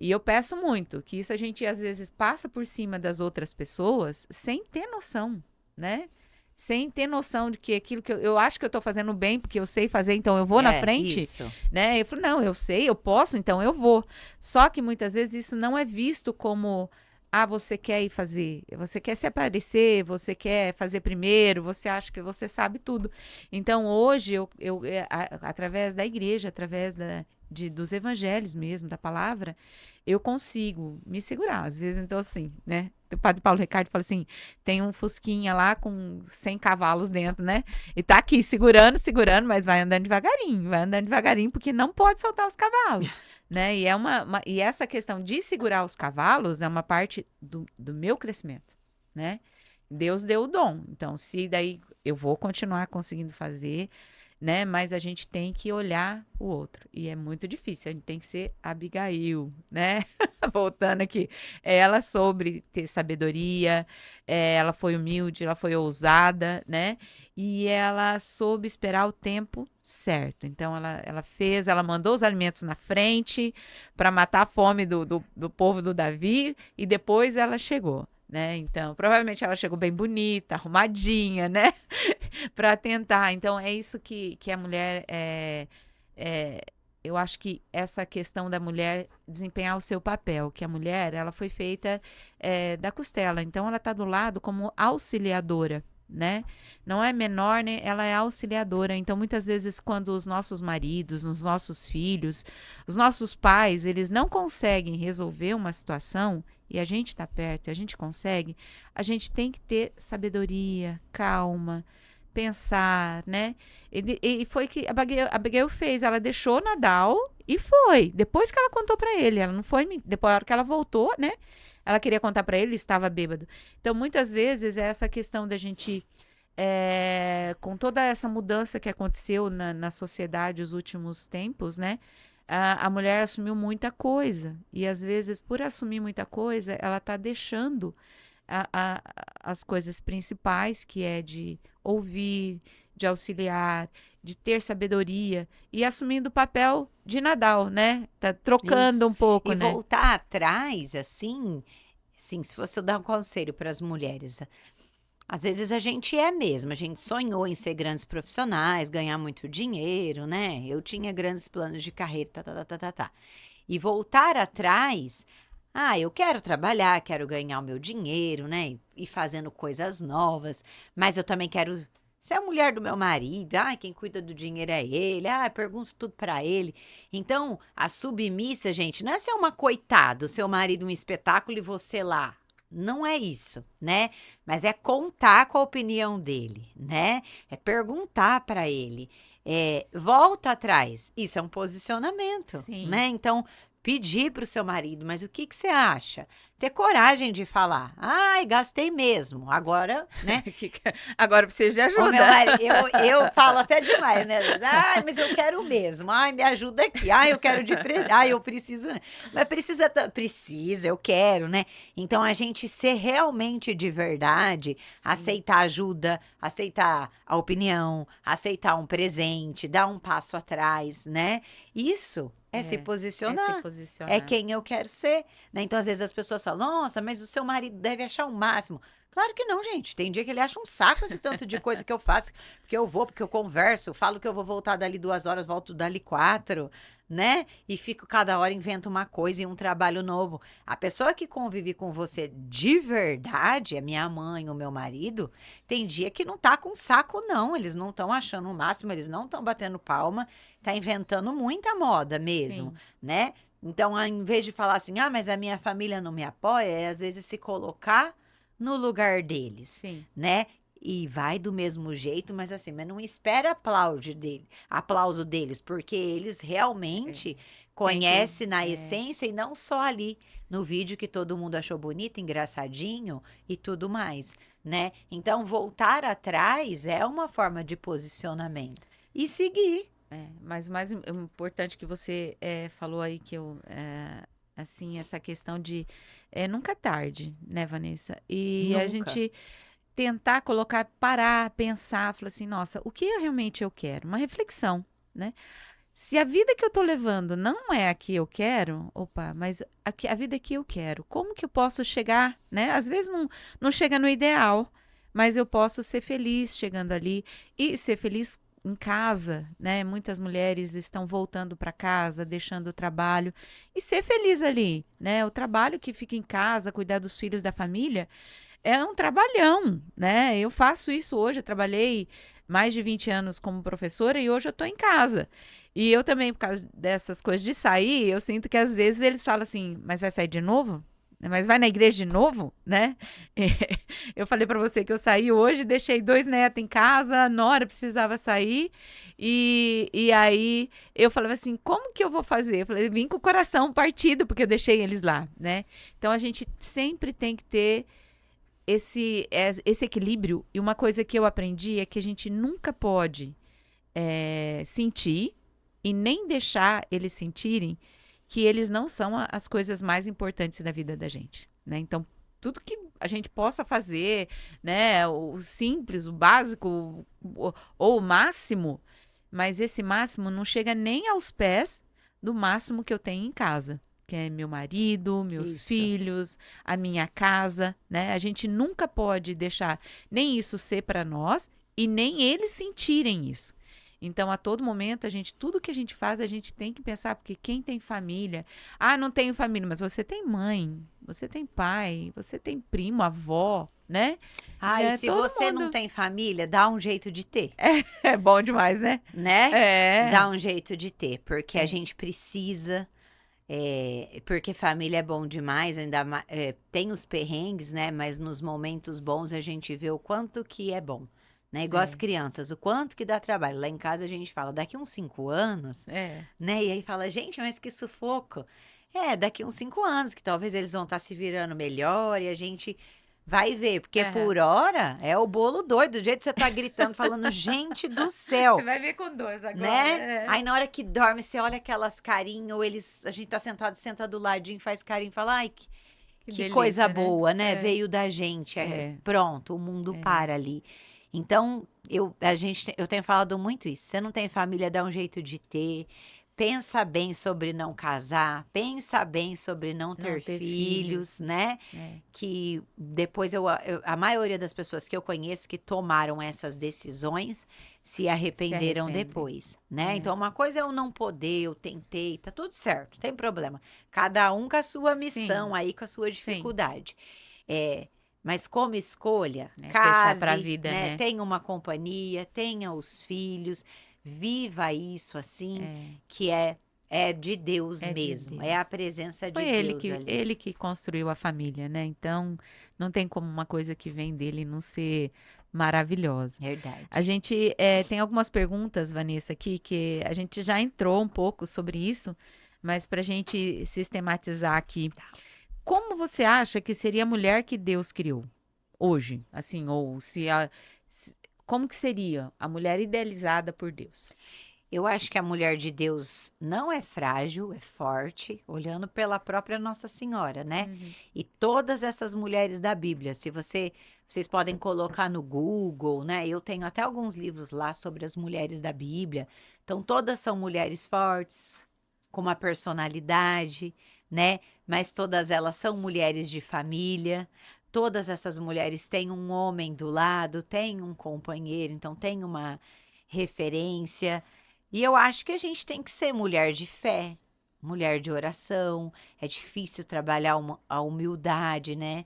E eu peço muito que isso a gente às vezes passa por cima das outras pessoas sem ter noção, né? Sem ter noção de que aquilo que eu acho que eu tô fazendo bem, porque eu sei fazer, então eu vou na frente, isso. né? Eu falo, não, eu sei, eu posso, então eu vou. Só que muitas vezes isso não é visto como você quer ir fazer, você quer se aparecer, você quer fazer primeiro, você acha que você sabe tudo. Então, hoje, através da igreja, através dos evangelhos mesmo, da palavra, eu consigo me segurar. Às vezes, então, assim, né? O padre Paulo Ricardo fala assim, tem um fusquinha lá com 100 cavalos dentro, né? E tá aqui segurando, mas vai andando devagarinho, porque não pode soltar os cavalos. Né? E essa questão de segurar os cavalos é uma parte do meu crescimento, né? Deus deu o dom, então se daí eu vou continuar conseguindo fazer, né? Mas a gente tem que olhar o outro e é muito difícil, a gente tem que ser Abigail, né? Voltando aqui, ela soube ter sabedoria, ela foi humilde, ela foi ousada, né? E ela soube esperar o tempo certo. Então, ela mandou os alimentos na frente para matar a fome do povo do Davi e depois ela chegou, né? Então, provavelmente ela chegou bem bonita, arrumadinha, né? Para tentar. Então, é isso que a mulher eu acho que essa questão da mulher desempenhar o seu papel, que a mulher, ela foi feita da costela, então ela está do lado como auxiliadora, né? Não é menor, né? Ela é auxiliadora. Então, muitas vezes, quando os nossos maridos, os nossos filhos, os nossos pais, eles não conseguem resolver uma situação e a gente está perto e a gente consegue, a gente tem que ter sabedoria, calma, pensar, né? E foi que a Abigail fez, ela deixou Nadal e foi. Depois que ela contou para ele, ela não foi, depois a hora que ela voltou, né? Ela queria contar para ele, estava bêbado. Então, muitas vezes, é essa questão da gente, com toda essa mudança que aconteceu na sociedade nos últimos tempos, né? A mulher assumiu muita coisa. E, às vezes, por assumir muita coisa, ela está deixando as coisas principais, que é de ouvir, de auxiliar, de ter sabedoria e assumindo o papel de Nadal, né? Tá trocando Isso. um pouco, E né? voltar atrás, assim, se fosse eu dar um conselho para as mulheres, às vezes a gente mesmo, a gente sonhou em ser grandes profissionais, ganhar muito dinheiro, né? Eu tinha grandes planos de carreira, tá. E voltar atrás, eu quero trabalhar, quero ganhar o meu dinheiro, né? E fazendo coisas novas, mas eu também quero Você é a mulher do meu marido, quem cuida do dinheiro é ele, pergunto tudo pra ele. Então, a submissa, gente, não é ser uma coitada, o seu marido um espetáculo e você lá. Não é isso, né? Mas é contar com a opinião dele, né? É perguntar pra ele. Volta atrás. Isso é um posicionamento, Sim. né? Então, pedir pro seu marido, mas o que que você acha? Ter coragem de falar. Ai, gastei mesmo. Agora, né? Agora precisa de Ô, ajuda. meu marido, eu falo até demais, né? Às vezes, ai, mas eu quero mesmo. Ai, me ajuda aqui. Ai, eu quero de presente. Ai, eu preciso. Mas precisa, eu quero, né? Então, a gente ser realmente de verdade, aceitar ajuda, aceitar a opinião, aceitar um presente, dar um passo atrás, né? Isso é se É posicionar. se posicionar. É quem eu quero ser, né? Então, às vezes as pessoas falam, nossa, mas o seu marido deve achar o máximo. Claro que não, gente. Tem dia que ele acha um saco esse tanto de coisa que eu faço, porque eu vou, porque eu converso, falo que eu vou voltar dali 2 horas, volto dali 4, né? E fico cada hora invento uma coisa e um trabalho novo. A pessoa que convive com você de verdade, a minha mãe, o meu marido, tem dia que não tá com saco, não. Eles não estão achando o máximo, eles não estão batendo palma, tá inventando muita moda mesmo, né? Então, em vez de falar assim, mas a minha família não me apoia, às vezes se colocar no lugar deles, né? E vai do mesmo jeito, mas assim, mas não espera aplauso deles, porque eles realmente conhecem na essência e não só ali no vídeo que todo mundo achou bonito, engraçadinho e tudo mais, né? Então, voltar atrás é uma forma de posicionamento e seguir. Mas o mais importante que você falou aí, que eu, assim, essa questão de nunca é tarde, né, Vanessa? E a gente tentar parar, pensar, falar assim, nossa, o que realmente eu quero? Uma reflexão, né? Se a vida que eu tô levando não é a que eu quero, mas a vida que eu quero, como que eu posso chegar, né? Às vezes não chega no ideal, mas eu posso ser feliz chegando ali e ser feliz em casa, né? Muitas mulheres estão voltando para casa, deixando o trabalho e ser feliz ali, né? O trabalho que fica em casa, cuidar dos filhos da família, é um trabalhão, né? Eu faço isso hoje, eu trabalhei mais de 20 anos como professora e hoje eu estou em casa. E eu também, por causa dessas coisas de sair, eu sinto que às vezes eles falam assim, mas vai sair de novo? Mas vai na igreja de novo, né? Eu falei para você que eu saí hoje, deixei 2 netos em casa, a nora precisava sair, e aí eu falava assim, como que eu vou fazer? Eu falei, vim com o coração partido, porque eu deixei eles lá, né? Então a gente sempre tem que ter esse equilíbrio, e uma coisa que eu aprendi é que a gente nunca pode sentir e nem deixar eles sentirem que eles não são as coisas mais importantes da vida da gente, né? Então, tudo que a gente possa fazer, né, o simples, o básico, ou o máximo, mas esse máximo não chega nem aos pés do máximo que eu tenho em casa, que é meu marido, meus filhos, a minha casa, né? A gente nunca pode deixar nem isso ser para nós e nem eles sentirem isso. Então, a todo momento, tudo que a gente faz, a gente tem que pensar, porque quem tem família, não tenho família, mas você tem mãe, você tem pai, você tem primo, avó, né? E se você não tem família, dá um jeito de ter. É bom demais, né? Né? Dá um jeito de ter, porque a gente precisa, porque família é bom demais, ainda tem os perrengues, né? Mas nos momentos bons a gente vê o quanto que é bom. Né? Igual as crianças, o quanto que dá trabalho. Lá em casa a gente fala, daqui uns 5 anos, né? E aí fala, gente, mas que sufoco. Daqui uns 5 anos, que talvez eles vão estar se virando melhor e a gente vai ver. Porque por hora é o bolo doido, do jeito que você tá gritando, falando, gente do céu. Você vai ver com 2 agora. Né? Aí na hora que dorme, você olha aquelas carinhas, ou a gente tá senta do ladinho, faz carinho e fala, ai, que delícia, coisa boa, né? Veio da gente. Pronto, o mundo para ali. Então, eu tenho falado muito isso. Você não tem família, dá um jeito de ter. Pensa bem sobre não casar. Pensa bem sobre não ter filhos, né? Que depois a maioria das pessoas que eu conheço que tomaram essas decisões se arrependeram depois, né? Então, uma coisa é eu não poder, eu tentei, tá tudo certo, não tem problema. Cada um com a sua missão aí, com a sua dificuldade. Mas como escolha, Fechar pra case, vida, né? né? Tenha uma companhia, tenha os filhos, viva isso assim, É, que é de Deus é de mesmo, é a Deus. presença Foi de Deus ali. ele que construiu a família, né? Então, não tem como uma coisa que vem dele não ser maravilhosa. A Verdade. gente tem algumas perguntas, Vanessa, aqui, que a gente já entrou um pouco sobre isso, mas para a gente sistematizar aqui. Como você acha que seria a mulher que Deus criou hoje? Assim, ou se- como que seria a mulher idealizada por Deus? Eu acho que a mulher de Deus não é frágil, é forte, olhando pela própria Nossa Senhora, né? Uhum. E todas essas mulheres da Bíblia, se vocês podem colocar no Google, né? Eu tenho até alguns livros lá sobre as mulheres da Bíblia. Então, todas são mulheres fortes, com uma personalidade, né? Mas todas elas são mulheres de família. Todas essas mulheres têm um homem do lado, têm um companheiro, então tem uma referência. E eu acho que a gente tem que ser mulher de fé, mulher de oração. É difícil trabalhar a humildade, né?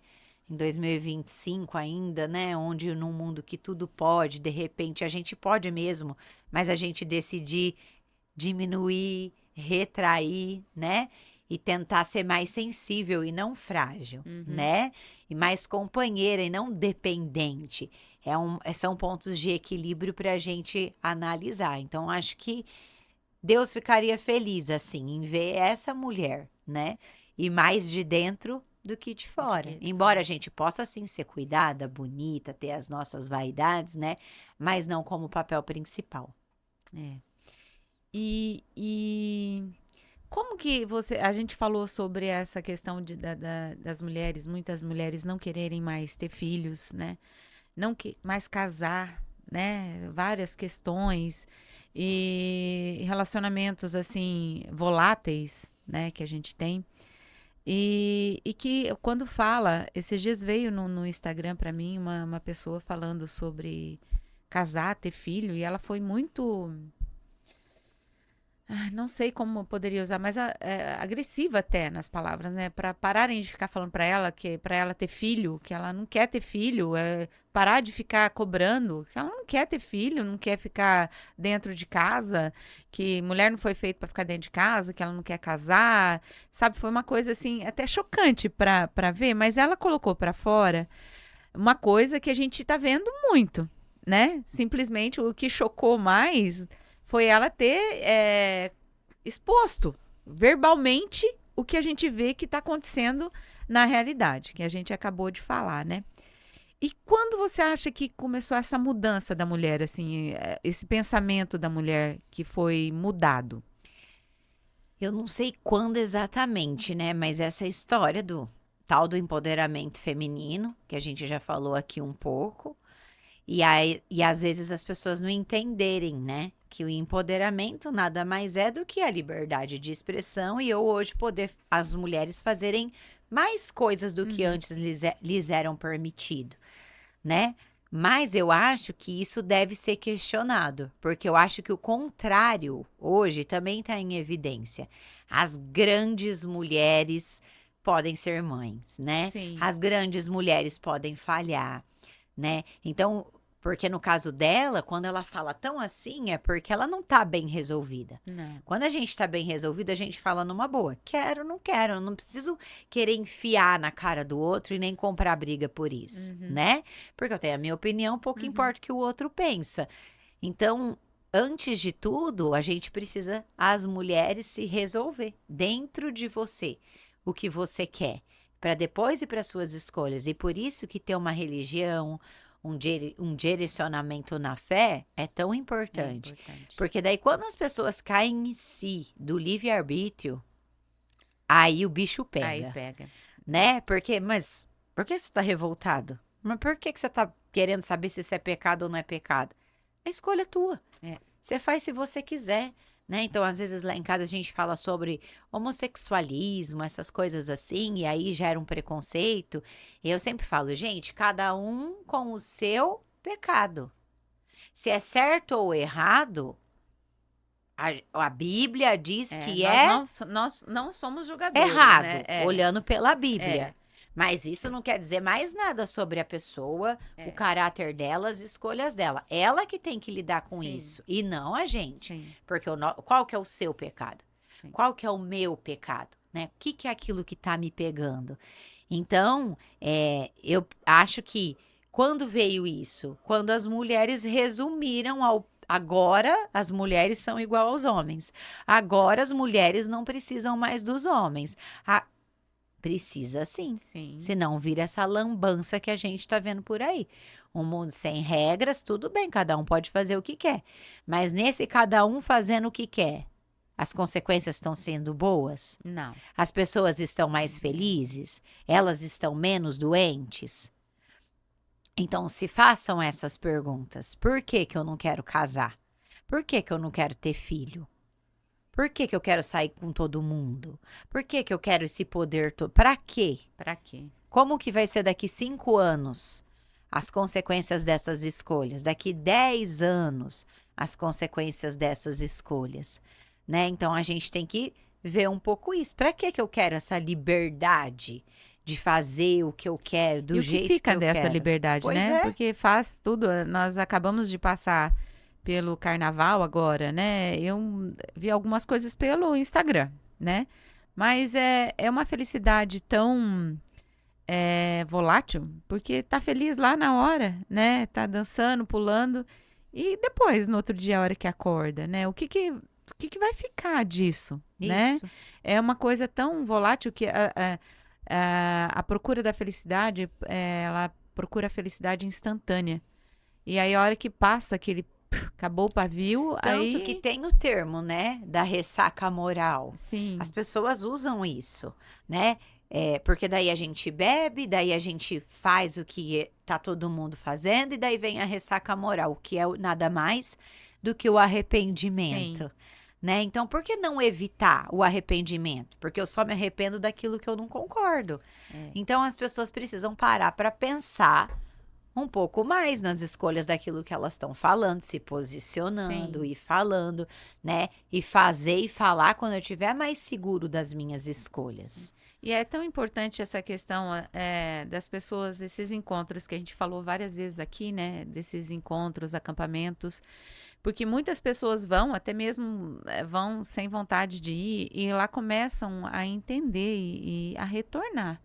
Em 2025 ainda, né? Onde num mundo que tudo pode, de repente a gente pode mesmo, mas a gente decidir diminuir, retrair, né? E tentar ser mais sensível e não frágil, Uhum. né? E mais companheira e não dependente. São pontos de equilíbrio para a gente analisar. Então, acho que Deus ficaria feliz, assim, em ver essa mulher, né? E mais de dentro do que de fora. Embora a gente possa, sim, ser cuidada, bonita, ter as nossas vaidades, né? Mas não como papel principal. É. E como que a gente falou sobre essa questão das mulheres, muitas mulheres não quererem mais ter filhos, né? Não que mais casar, né? Várias questões e relacionamentos assim voláteis, né? Que a gente tem e que quando fala, esses dias veio no Instagram para mim uma pessoa falando sobre casar, ter filho e ela foi muito não sei como eu poderia usar, mas agressiva até nas palavras, né? Para pararem de ficar falando para ela que para ela ter filho, que ela não quer ter filho, parar de ficar cobrando, que ela não quer ter filho, não quer ficar dentro de casa, que mulher não foi feita para ficar dentro de casa, que ela não quer casar, sabe? Foi uma coisa assim até chocante para ver, mas ela colocou para fora uma coisa que a gente está vendo muito, né? Simplesmente o que chocou mais foi ela ter exposto verbalmente o que a gente vê que está acontecendo na realidade, que a gente acabou de falar, né? E quando você acha que começou essa mudança da mulher, assim, esse pensamento da mulher que foi mudado? Eu não sei quando exatamente, né? Mas essa história do tal do empoderamento feminino, que a gente já falou aqui um pouco, e às vezes as pessoas não entenderem, né? Que o empoderamento nada mais é do que a liberdade de expressão e eu hoje poder as mulheres fazerem mais coisas do que antes lhes eram permitido, né? Mas eu acho que isso deve ser questionado, porque eu acho que o contrário hoje também está em evidência. As grandes mulheres podem ser mães, né? Sim. As grandes mulheres podem falhar, né? Então, porque no caso dela, quando ela fala tão assim, é porque ela não tá bem resolvida. Não. Quando a gente tá bem resolvida, a gente fala numa boa. Quero, não quero. Eu não preciso querer enfiar na cara do outro e nem comprar briga por isso, né? Porque eu tenho a minha opinião, pouco importa o que o outro pensa. Então, antes de tudo, a gente precisa, as mulheres, se resolver dentro de você o que você quer, para depois ir para suas escolhas. E por isso que ter uma religião, um direcionamento na fé é tão importante. É importante. Porque daí, quando as pessoas caem em si do livre-arbítrio, aí o bicho Aí pega, pega. né? Mas por que você tá revoltado? Mas por que você tá querendo saber se isso é pecado ou não é pecado? A escolha é tua. É. Você faz se você quiser, né? Então, às vezes lá em casa a gente fala sobre homossexualismo, essas coisas assim, e aí gera um preconceito. E eu sempre falo, gente, cada um com o seu pecado. Se é certo ou errado, a Bíblia diz que Nós é nós não somos julgadores, né? errado, olhando pela É. Bíblia. Mas isso não quer dizer mais nada sobre a pessoa, o É, caráter dela, as escolhas dela. Ela que tem que lidar com sim, isso, e não a gente. sim, Porque qual que é o seu pecado? sim. Qual que é o meu pecado? Né? O que, que é aquilo que tá me pegando? Então, eu acho que quando veio isso, quando as mulheres resumiram agora as mulheres são igual aos homens. Agora as mulheres não precisam mais dos homens. A- Precisa sim. Sim. Senão vira essa lambança que a gente tá vendo por aí. Um mundo sem regras, tudo bem, cada um pode fazer o que quer. Mas nesse cada um fazendo o que quer, as consequências estão sendo boas? Não. As pessoas estão mais felizes? Elas estão menos doentes? Então, se façam essas perguntas. Por que que eu não quero casar? Por que que eu não quero ter filho? Por que que eu quero sair com todo mundo? Por que que eu quero esse poder todo? Para quê? Pra quê? Como que vai ser daqui 5 anos as consequências dessas escolhas? Daqui 10 anos, as consequências dessas escolhas, né? Então, a gente tem que ver um pouco isso. Para que que eu quero essa liberdade de fazer o que eu quero, E do o que jeito que fica eu dessa quero? liberdade, Pois né? é. Porque faz tudo. Nós acabamos de passar pelo carnaval agora, né? Eu vi algumas coisas pelo Instagram, né? Mas é uma felicidade tão volátil, porque tá feliz lá na hora, né? Tá dançando, pulando. E depois, no outro dia, a hora que acorda, né? O que que vai ficar disso, né? Isso. É uma coisa tão volátil que a procura da felicidade, ela procura a felicidade instantânea. E aí, a hora que passa aquele, acabou o pavio, Tanto que aí, tem o termo, né, da ressaca moral. As sim, pessoas usam isso, né? Porque daí a gente bebe, daí a gente faz o que tá todo mundo fazendo, e daí vem a ressaca moral, que é nada mais do que o sim, arrependimento, né? Então, por que não evitar o arrependimento? Porque eu só me arrependo daquilo que eu não concordo. é, Então, as pessoas precisam parar para pensar um pouco mais nas escolhas daquilo que elas estão falando, se posicionando sim. e falando, né? E fazer e falar quando eu estiver mais seguro das minhas escolhas. E é tão importante essa questão das pessoas, esses encontros que a gente falou várias vezes aqui, né? Desses encontros, acampamentos, porque muitas pessoas vão, até mesmo vão sem vontade de ir, e lá começam a entender e a retornar,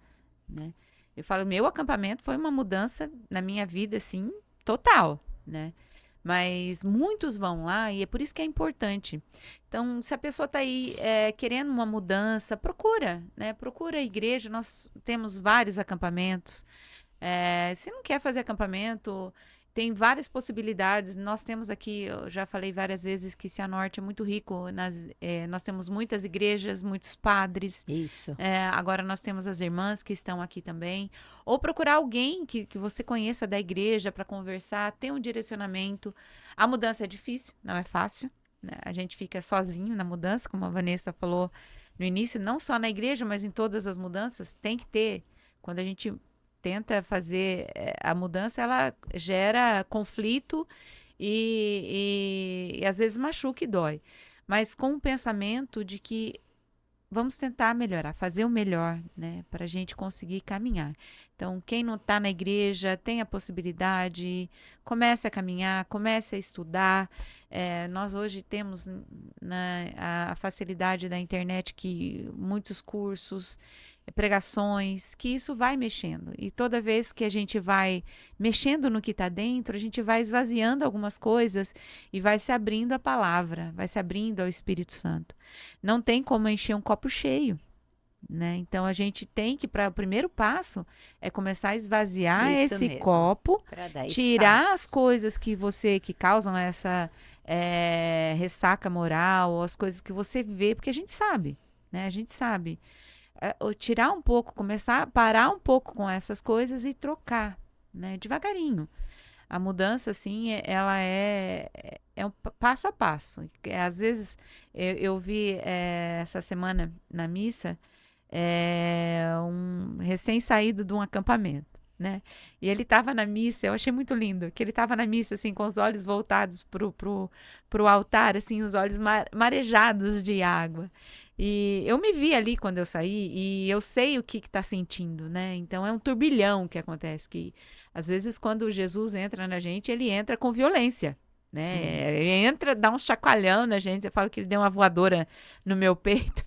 né? Eu falo, meu acampamento foi uma mudança na minha vida, assim, total, né? Mas muitos vão lá e é por isso que é importante. Então, se a pessoa está aí querendo uma mudança, procura, né? Procura a igreja. Nós temos vários acampamentos. Se não quer fazer acampamento, tem várias possibilidades. Nós temos aqui, eu já falei várias vezes que Cianorte é muito rico. Nós temos muitas igrejas, muitos padres. Isso. Agora nós temos as irmãs que estão aqui também. Ou procurar alguém que você conheça da igreja para conversar, ter um direcionamento. A mudança é difícil, não é fácil, né? A gente fica sozinho na mudança, como a Vanessa falou no início, não só na igreja, mas em todas as mudanças. Tem que ter. Quando a gente tenta fazer a mudança, ela gera conflito e às vezes machuca e dói. Mas com o pensamento de que vamos tentar melhorar, fazer o melhor, né, para a gente conseguir caminhar. Então, quem não está na igreja tem a possibilidade, comece a caminhar, comece a estudar. Nós hoje temos a facilidade da internet que muitos cursos, pregações, que isso vai mexendo. E toda vez que a gente vai mexendo no que está dentro, a gente vai esvaziando algumas coisas e vai se abrindo à palavra, vai se abrindo ao Espírito Santo. Não tem como encher um copo cheio, né? Então a gente tem que, para o primeiro passo, é começar a esvaziar Isso esse mesmo. copo, Para dar tirar as espaço. coisas que causam essa ressaca moral, ou as coisas que você vê, porque a gente sabe, né? A gente sabe. Ou tirar um pouco, começar a parar um pouco com essas coisas e trocar, né? Devagarinho. A mudança, assim, ela é um passo a passo. Às vezes, eu vi essa semana na missa um recém-saído de um acampamento, né? E ele estava na missa, eu achei muito lindo, que ele estava na missa, assim, com os olhos voltados pro altar, assim, os olhos marejados de água. E eu me vi ali quando eu saí e eu sei o que está sentindo, né? Então é um turbilhão que acontece, que às vezes quando Jesus entra na gente, ele entra com violência, né? Ele entra, dá um chacoalhão na gente, eu falo que ele deu uma voadora no meu peito.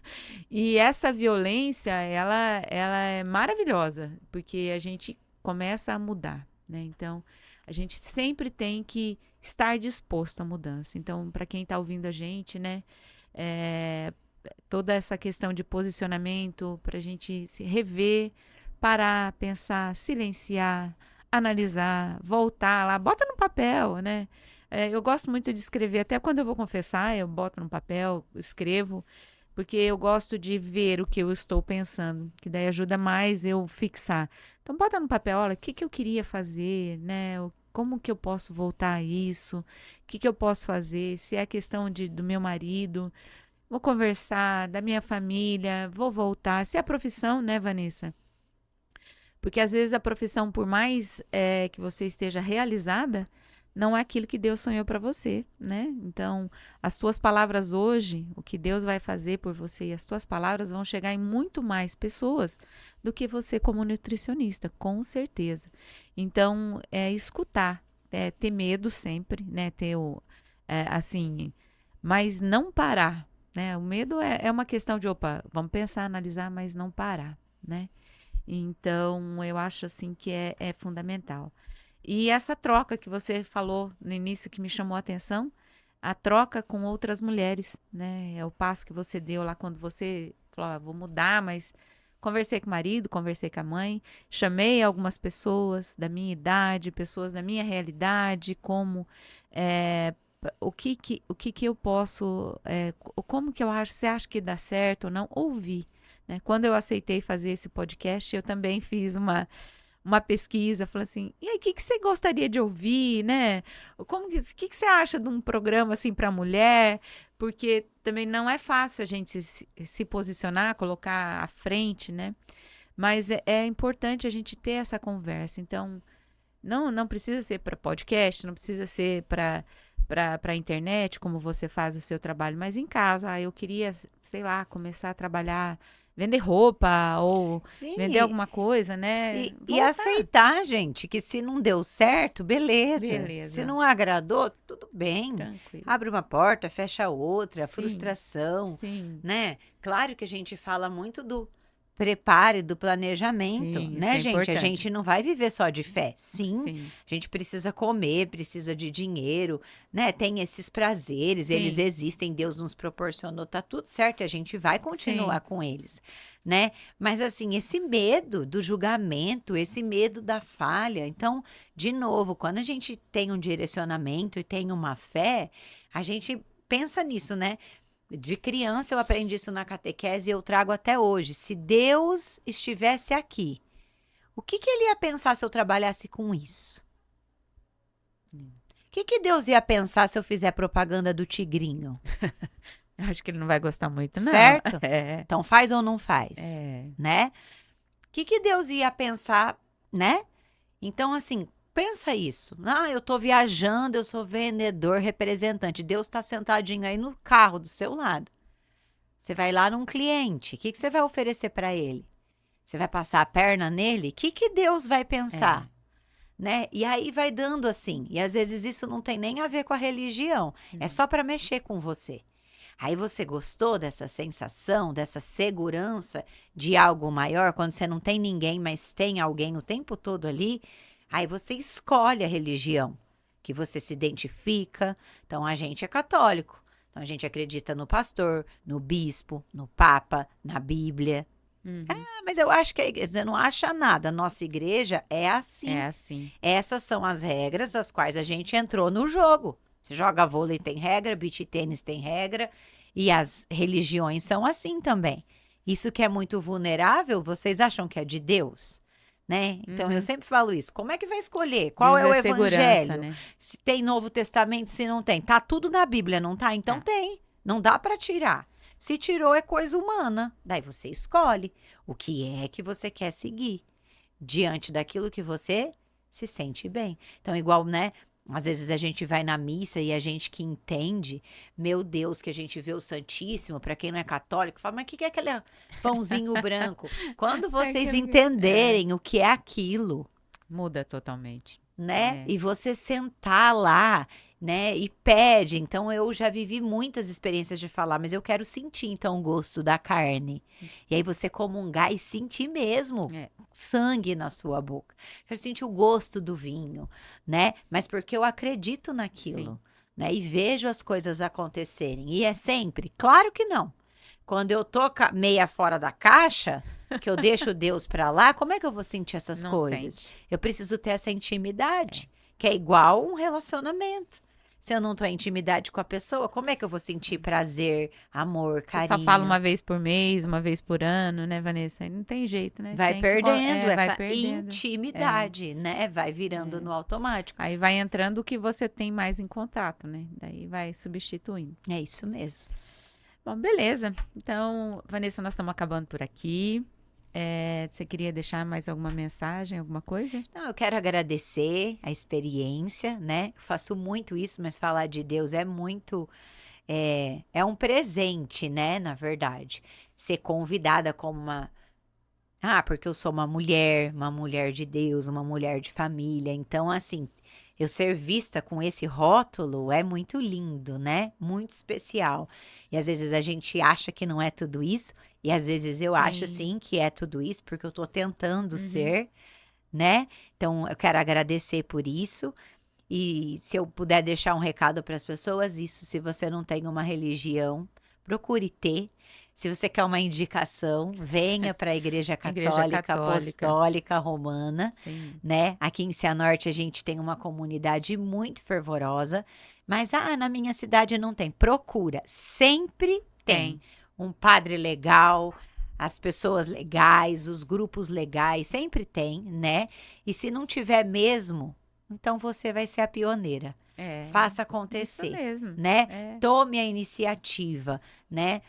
E essa violência, ela é maravilhosa, porque a gente começa a mudar, né? Então, a gente sempre tem que estar disposto à mudança. Então, para quem está ouvindo a gente, né? É, toda essa questão de posicionamento, para a gente se rever, parar, pensar, silenciar, analisar, voltar lá, bota no papel, né? Eu gosto muito de escrever, até quando eu vou confessar, eu boto no papel, escrevo, porque eu gosto de ver o que eu estou pensando, que daí ajuda mais eu fixar. Então, bota no papel, olha, o que que eu queria fazer, né? Como que eu posso voltar a isso? O que que eu posso fazer? Se é questão do meu marido, vou conversar, da minha família, vou voltar. Se é a profissão, né, Vanessa? Porque às vezes a profissão, por mais que você esteja realizada, não é aquilo que Deus sonhou para você, né? Então, as tuas palavras hoje, o que Deus vai fazer por você e as tuas palavras vão chegar em muito mais pessoas do que você como nutricionista, com certeza. Então, escutar, ter medo sempre, né? Ter assim, mas não parar, né? O medo é uma questão de, opa, vamos pensar, analisar, mas não parar, né? Então, eu acho assim que é fundamental. E essa troca que você falou no início que me chamou a atenção, a troca com outras mulheres, né? É o passo que você deu lá quando você falou, vou mudar, mas conversei com o marido, conversei com a mãe, chamei algumas pessoas da minha idade, pessoas da minha realidade, como o que eu posso, como que eu acho, você acha que dá certo ou não? Ouvir, né? Quando eu aceitei fazer esse podcast, eu também fiz uma pesquisa, falei assim, e aí, o que que você gostaria de ouvir, né? Que você acha de um programa assim para mulher? Porque também não é fácil a gente se posicionar, colocar à frente, né? Mas é importante a gente ter essa conversa. Então, não precisa ser para podcast, não precisa ser para internet, como você faz o seu trabalho, mas em casa. Eu queria, sei lá, começar a trabalhar, vender roupa ou Sim, vender alguma coisa, né? e Voltar. aceitar, gente, que se não deu certo, beleza. Se Beleza, não agradou, tudo bem. tranquilo. Abre uma porta, fecha outra, Sim, frustração, sim, né? Claro que a gente fala muito do preparo, do planejamento, sim, isso né, é gente? A importante. gente não vai viver só de fé. Sim, Sim, a gente precisa comer, precisa de dinheiro, né? Tem esses prazeres, eles sim, existem, Deus nos proporcionou, tá tudo certo, e a gente vai continuar sim, com eles, né? Mas assim, esse medo do julgamento, esse medo da falha. Então, de novo, quando a gente tem um direcionamento e tem uma fé, a gente pensa nisso, né? De criança eu aprendi isso na catequese e eu trago até hoje. Se Deus estivesse aqui, o que que ele ia pensar se eu trabalhasse com isso? O que que Deus ia pensar se eu fizer propaganda do tigrinho? acho que ele não vai gostar muito, não. Certo? Então faz ou não faz, É, né? O que que Deus ia pensar, né? Então assim, pensa isso. Ah, eu tô viajando, eu sou vendedor, representante. Deus tá sentadinho aí no carro do seu lado. Você vai lá num cliente, o que que você vai oferecer para ele? Você vai passar a perna nele? O que que Deus vai pensar? Né? E aí vai dando assim. E às vezes isso não tem nem a ver com a religião. É não. só para mexer com você. Aí você gostou dessa sensação, dessa segurança de algo maior, quando você não tem ninguém, mas tem alguém o tempo todo ali, aí você escolhe a religião que você se identifica. Então a gente é católico. Então a gente acredita no pastor, no bispo, no papa, na Bíblia. Uhum. Ah, mas eu acho que a igreja não acha nada. Nossa igreja é É assim. assim. Essas são as regras das quais a gente entrou no jogo. Você joga vôlei tem regra, beach tênis tem regra, e as religiões são assim também. Isso que é muito vulnerável, vocês acham que é de Deus? Né? Então eu Uhum. sempre falo isso. Como é que vai escolher? Qual Deus é o é segurança, evangelho? né? Se tem Novo Testamento, se não tem. Tá tudo na Bíblia, não tá? Então Tá. tem. Não dá para tirar. Se tirou é coisa humana. Daí você escolhe o que é que você quer seguir diante daquilo que você se sente bem. Então, igual, né? Às vezes a gente vai na missa e a gente que entende, meu Deus, que a gente vê o Santíssimo, para quem não é católico, fala, mas o que é aquele pãozinho branco? Quando vocês entenderem o que é aquilo, Muda totalmente. né? É. E você sentar lá, né? E pede. Então eu já vivi muitas experiências de falar, mas eu quero sentir então o gosto da carne. E aí você comungar e sentir mesmo É. sangue na sua boca. Quero sentir o gosto do vinho, né? Mas porque eu acredito naquilo, Sim. né? E vejo as coisas acontecerem. E é sempre? Claro que não. Quando eu tô meia fora da caixa, que eu deixo Deus pra lá, como é que eu vou sentir essas Não coisas? sente. Eu preciso ter essa intimidade, que é igual um relacionamento. Se eu não tô em intimidade com a pessoa, como é que eu vou sentir prazer, amor, Você carinho? só fala uma vez por mês, uma vez por ano, né, Vanessa? Aí não tem jeito, né? Vai Tem perdendo vai essa perdendo. intimidade, né? Vai virando no automático. Aí vai entrando o que você tem mais em contato, né? Daí vai substituindo. É isso mesmo. Bom, beleza. Então, Vanessa, nós estamos acabando por aqui. Você queria deixar mais alguma mensagem, alguma coisa? Não, eu quero agradecer a experiência, né? Eu faço muito isso, mas falar de Deus é muito. É um presente, né? Na verdade. Ser convidada como uma. Ah, porque eu sou uma mulher de Deus, uma mulher de família. Então, assim, eu ser vista com esse rótulo é muito lindo, né? Muito especial. E às vezes a gente acha que não é tudo isso, e às vezes eu acho sim que é tudo isso, porque eu tô tentando ser, né? Então, eu quero agradecer por isso. E se eu puder deixar um recado para as pessoas, isso, se você não tem uma religião, procure ter. Se você quer uma indicação, venha para a Igreja Igreja Católica Católica. Apostólica Romana, Sim. né? Aqui em Cianorte a gente tem uma comunidade muito fervorosa, mas na minha cidade não tem. Procura, sempre tem um padre legal, as pessoas legais, os grupos legais, sempre tem, né? E se não tiver mesmo, então você vai ser a pioneira. Faça acontecer, Isso mesmo. né? Tome a iniciativa, né?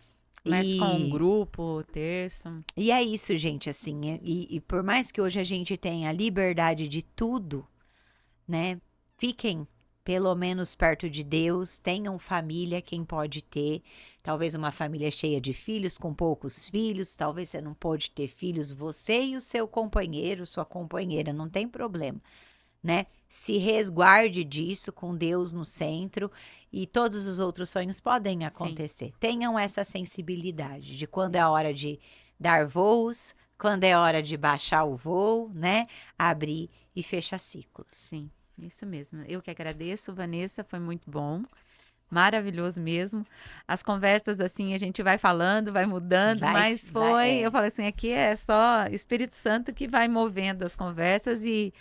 Mas com um grupo, terço. E é isso, gente, assim, e por mais que hoje a gente tenha liberdade de tudo, né? Fiquem pelo menos perto de Deus, tenham família, quem pode ter, talvez uma família cheia de filhos, com poucos filhos, talvez você não pode ter filhos, você e o seu companheiro, sua companheira, não tem problema, né? Se resguarde disso com Deus no centro e todos os outros sonhos podem acontecer. Sim. Tenham essa sensibilidade de quando é a hora de dar voos, quando é hora de baixar o voo, né? Abrir e fechar ciclos. Sim, isso mesmo. Eu que agradeço, Vanessa, foi muito bom. Maravilhoso mesmo. As conversas, assim, a gente vai falando, vai mudando, mas eu falei assim, aqui é só Espírito Santo que vai movendo as conversas e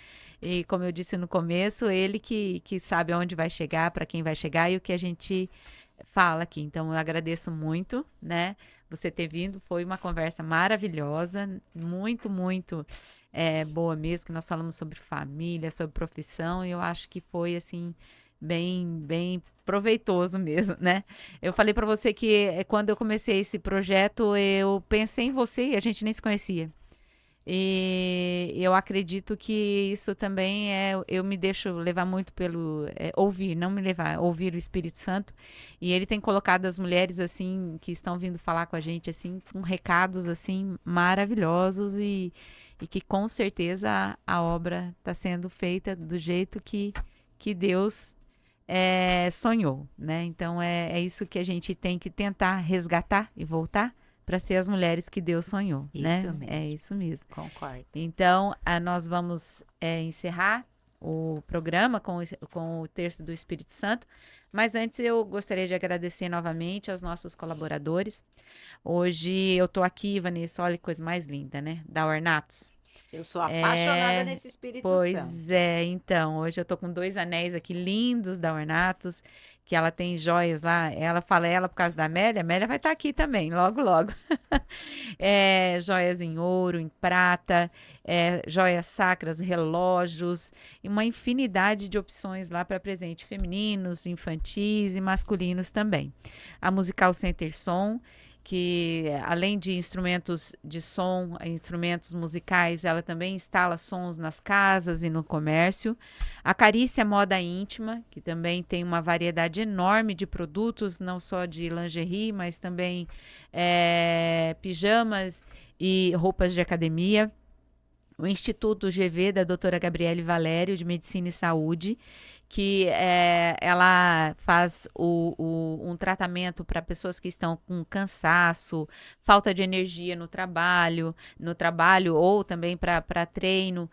como eu disse no começo, ele que sabe aonde vai chegar, para quem vai chegar e o que a gente fala aqui. Então, eu agradeço muito, né? Você ter vindo, foi uma conversa maravilhosa, muito, muito boa mesmo, que nós falamos sobre família, sobre profissão, e eu acho que foi, assim, bem proveitoso mesmo, né? Eu falei para você que quando eu comecei esse projeto, eu pensei em você e a gente nem se conhecia. E eu acredito que isso também eu me deixo levar muito pelo ouvir, não me levar, ouvir o Espírito Santo. E ele tem colocado as mulheres assim que estão vindo falar com a gente assim, com recados assim maravilhosos e que com certeza a obra está sendo feita do jeito que Deus sonhou, né? Então é isso que a gente tem que tentar resgatar e voltar para ser as mulheres que Deus sonhou, isso né? Mesmo. É isso mesmo. Concordo. Então, nós vamos encerrar o programa com o terço do Espírito Santo, mas antes eu gostaria de agradecer novamente aos nossos colaboradores. Hoje eu tô aqui, Vanessa, olha que coisa mais linda, né? Da Ornatos. Eu sou apaixonada nesse Espírito Santo. Pois é, então, hoje eu tô com 2 anéis aqui lindos da Ornatos, que ela tem joias lá, ela fala por causa da Amélia, a Amélia vai estar aqui também, logo, logo. Joias em ouro, em prata, joias sacras, relógios, e uma infinidade de opções lá para presente femininos, infantis e masculinos também. A Musical Center Som, que além de instrumentos de som, instrumentos musicais, ela também instala sons nas casas e no comércio. A Carícia Moda Íntima, que também tem uma variedade enorme de produtos, não só de lingerie, mas também pijamas e roupas de academia. O Instituto GV da doutora Gabriele Valério, de Medicina e Saúde, que ela faz um tratamento para pessoas que estão com cansaço, falta de energia no trabalho ou também para treino,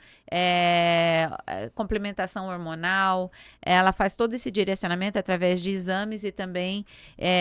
complementação hormonal. Ela faz todo esse direcionamento através de exames e também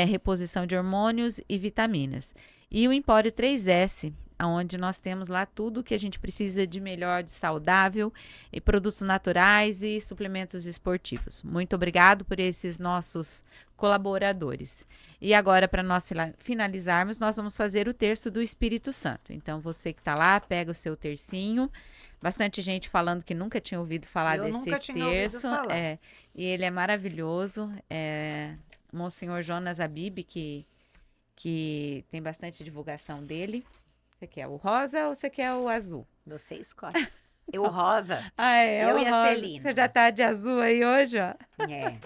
reposição de hormônios e vitaminas. E o Empório 3S, onde nós temos lá tudo que a gente precisa de melhor, de saudável, e produtos naturais e suplementos esportivos. Muito obrigado por esses nossos colaboradores. E agora, para nós finalizarmos, nós vamos fazer o terço do Espírito Santo. Então, você que está lá, pega o seu tercinho. Bastante gente falando que nunca tinha ouvido falar desse nunca tinha terço. ouvido falar. E ele é maravilhoso. Monsenhor Jonas Abib, que tem bastante divulgação dele. Você quer o rosa ou você quer o azul? Você escolhe. Eu rosa. Eu e a Celina. Você já tá de azul aí hoje, ó? É.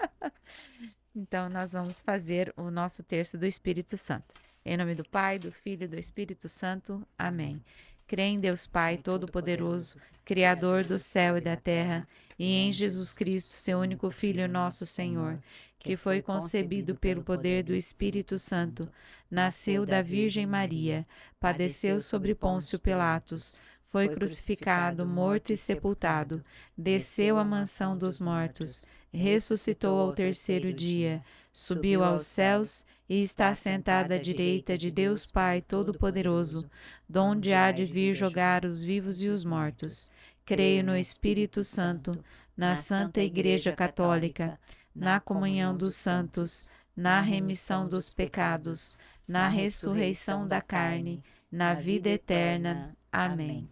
Então, nós vamos fazer o nosso terço do Espírito Santo. Em nome do Pai, do Filho e do Espírito Santo. Amém. Creio em Deus Pai Todo-Poderoso, Criador do céu e da terra, e em Jesus Cristo, seu único Filho, nosso Senhor, que foi concebido pelo poder do Espírito Santo, nasceu da Virgem Maria, padeceu sobre Pôncio Pilatos, foi crucificado, morto e sepultado, desceu à mansão dos mortos, ressuscitou ao terceiro dia, subiu aos céus e está sentado à direita de Deus Pai Todo-Poderoso, donde há de vir julgar os vivos e os mortos. Creio no Espírito Santo, na Santa Igreja Católica, na comunhão dos santos, na remissão dos pecados, na ressurreição da carne, na vida eterna. Amém.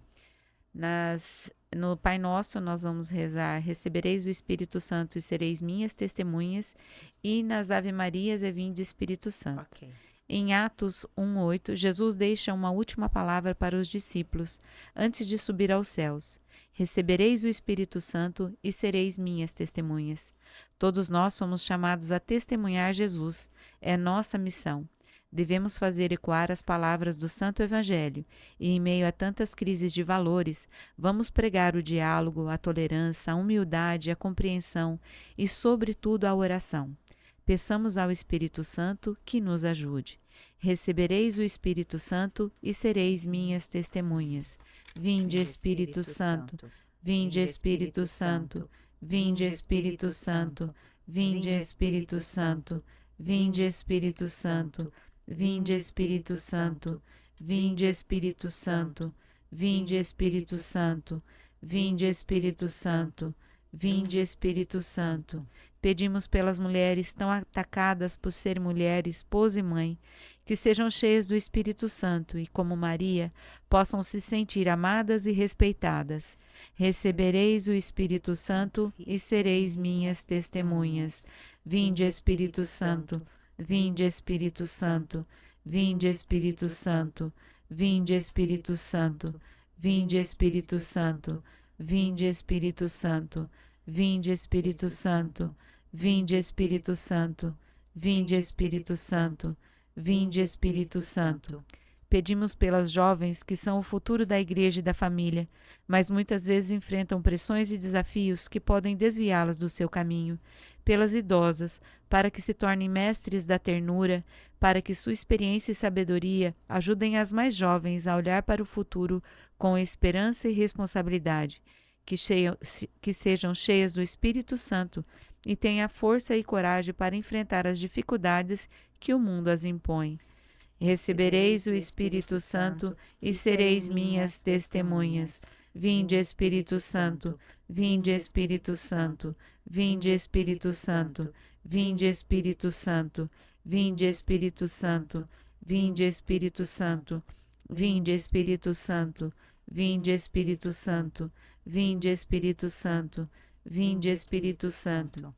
No Pai Nosso nós vamos rezar: recebereis o Espírito Santo e sereis minhas testemunhas, e nas Ave Marias é vinde Espírito Santo. Okay. Em Atos 1:8, Jesus deixa uma última palavra para os discípulos antes de subir aos céus: recebereis o Espírito Santo e sereis minhas testemunhas. Todos nós somos chamados a testemunhar Jesus, é nossa missão. Devemos fazer ecoar as palavras do Santo Evangelho e, em meio a tantas crises de valores, vamos pregar o diálogo, a tolerância, a humildade, a compreensão e, sobretudo, a oração. Peçamos ao Espírito Santo que nos ajude. Recebereis o Espírito Santo e sereis minhas testemunhas. Vinde, Espírito Santo. Vinde, Espírito Santo. Vinde, Espírito Santo. Vinde, Espírito Santo. Vinde, Espírito Santo. Vinde, Espírito Santo. Vinde, Espírito Santo. Vinde, Espírito Santo. Vinde, Espírito Santo. Vinde, Espírito Santo. Pedimos pelas mulheres tão atacadas por ser mulher, esposa e mãe, que sejam cheias do Espírito Santo e, como Maria, possam se sentir amadas e respeitadas. Recebereis o Espírito Santo e sereis minhas testemunhas. Vinde, Espírito Santo. Vinde, Espírito Santo. Vinde, Espírito Santo. Vinde, Espírito Santo. Vinde, Espírito Santo. Vinde, Espírito Santo. Vinde, Espírito Santo. Vinde, Espírito Santo. Vinde, Espírito Santo. Vinde, Espírito Santo. Pedimos pelas jovens que são o futuro da igreja e da família, mas muitas vezes enfrentam pressões e desafios que podem desviá-las do seu caminho. Pelas idosas, para que se tornem mestres da ternura, para que sua experiência e sabedoria ajudem as mais jovens a olhar para o futuro com esperança e responsabilidade, que sejam cheias do Espírito Santo e tenham força e coragem para enfrentar as dificuldades que o mundo as impõe. Recebereis o Espírito Santo e sereis minhas testemunhas. Vinde, Espírito Santo. Vinde, Espírito Santo. Vinde, Espírito Santo. Vinde, Espírito Santo. Vinde, Espírito Santo. Vinde, Espírito Santo. Vinde, Espírito Santo. Vinde, Espírito Santo. Vinde, Espírito Santo. Vinde, Espírito Santo.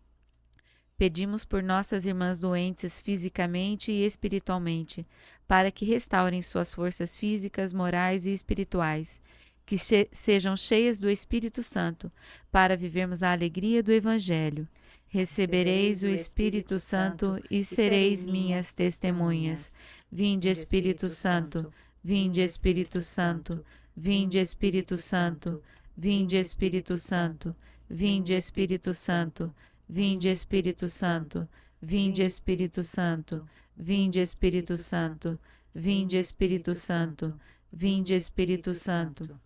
Pedimos por nossas irmãs doentes fisicamente e espiritualmente, para que restaurem suas forças físicas, morais e espirituais, que sejam cheias do Espírito Santo, para vivermos a alegria do Evangelho. Recebereis o Espírito Santo e sereis minhas testemunhas. Vinde, Espírito Santo, vinde, Espírito Santo, vinde, Espírito Santo, vinde, Espírito Santo, vinde, Espírito Santo, vinde, Espírito Santo, vinde, Espírito Santo, vinde, Espírito Santo, vinde, Espírito Santo, vinde, Espírito Santo.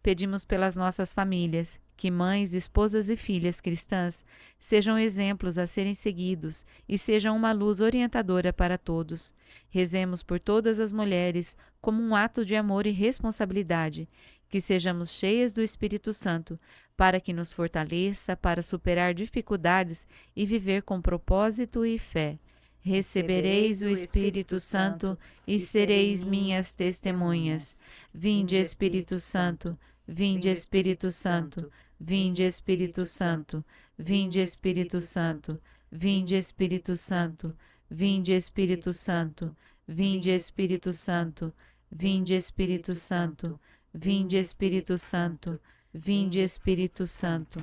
Pedimos pelas nossas famílias, que mães, esposas e filhas cristãs sejam exemplos a serem seguidos e sejam uma luz orientadora para todos. Rezemos por todas as mulheres como um ato de amor e responsabilidade, que sejamos cheias do Espírito Santo, para que nos fortaleça para superar dificuldades e viver com propósito e fé. Recebereis o Espírito Santo e sereis minhas testemunhas. Vinde, Espírito Santo, vinde, Espírito Santo, vinde, Espírito Santo, vinde, Espírito Santo, vinde, Espírito Santo, vinde, Espírito Santo, vinde, Espírito Santo, vinde, Espírito Santo, vinde, Espírito Santo, vinde, Espírito Santo.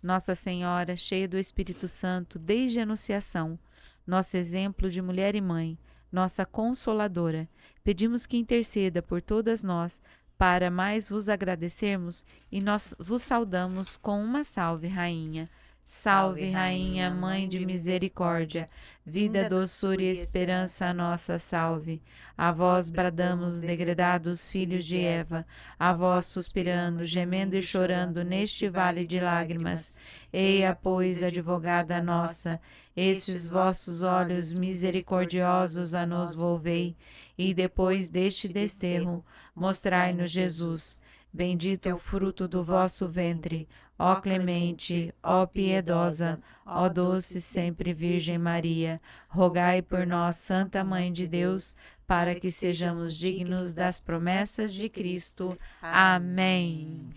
Nossa Senhora, cheia do Espírito Santo desde a Anunciação, nosso exemplo de mulher e mãe, nossa Consoladora, pedimos que interceda por todas nós, para mais vos agradecermos, e nós vos saudamos com uma salve, Rainha. Salve, Rainha, Mãe de Misericórdia, vida, doçura e esperança a nossa salve. A vós bradamos, degredados filhos de Eva, a vós suspirando, gemendo e chorando neste vale de lágrimas. Eia, pois, advogada nossa, esses vossos olhos misericordiosos a nos volvei, e depois deste desterro, mostrai-nos Jesus. Bendito é o fruto do vosso ventre, ó clemente, ó piedosa, ó doce sempre Virgem Maria. Rogai por nós, Santa Mãe de Deus, para que sejamos dignos das promessas de Cristo. Amém.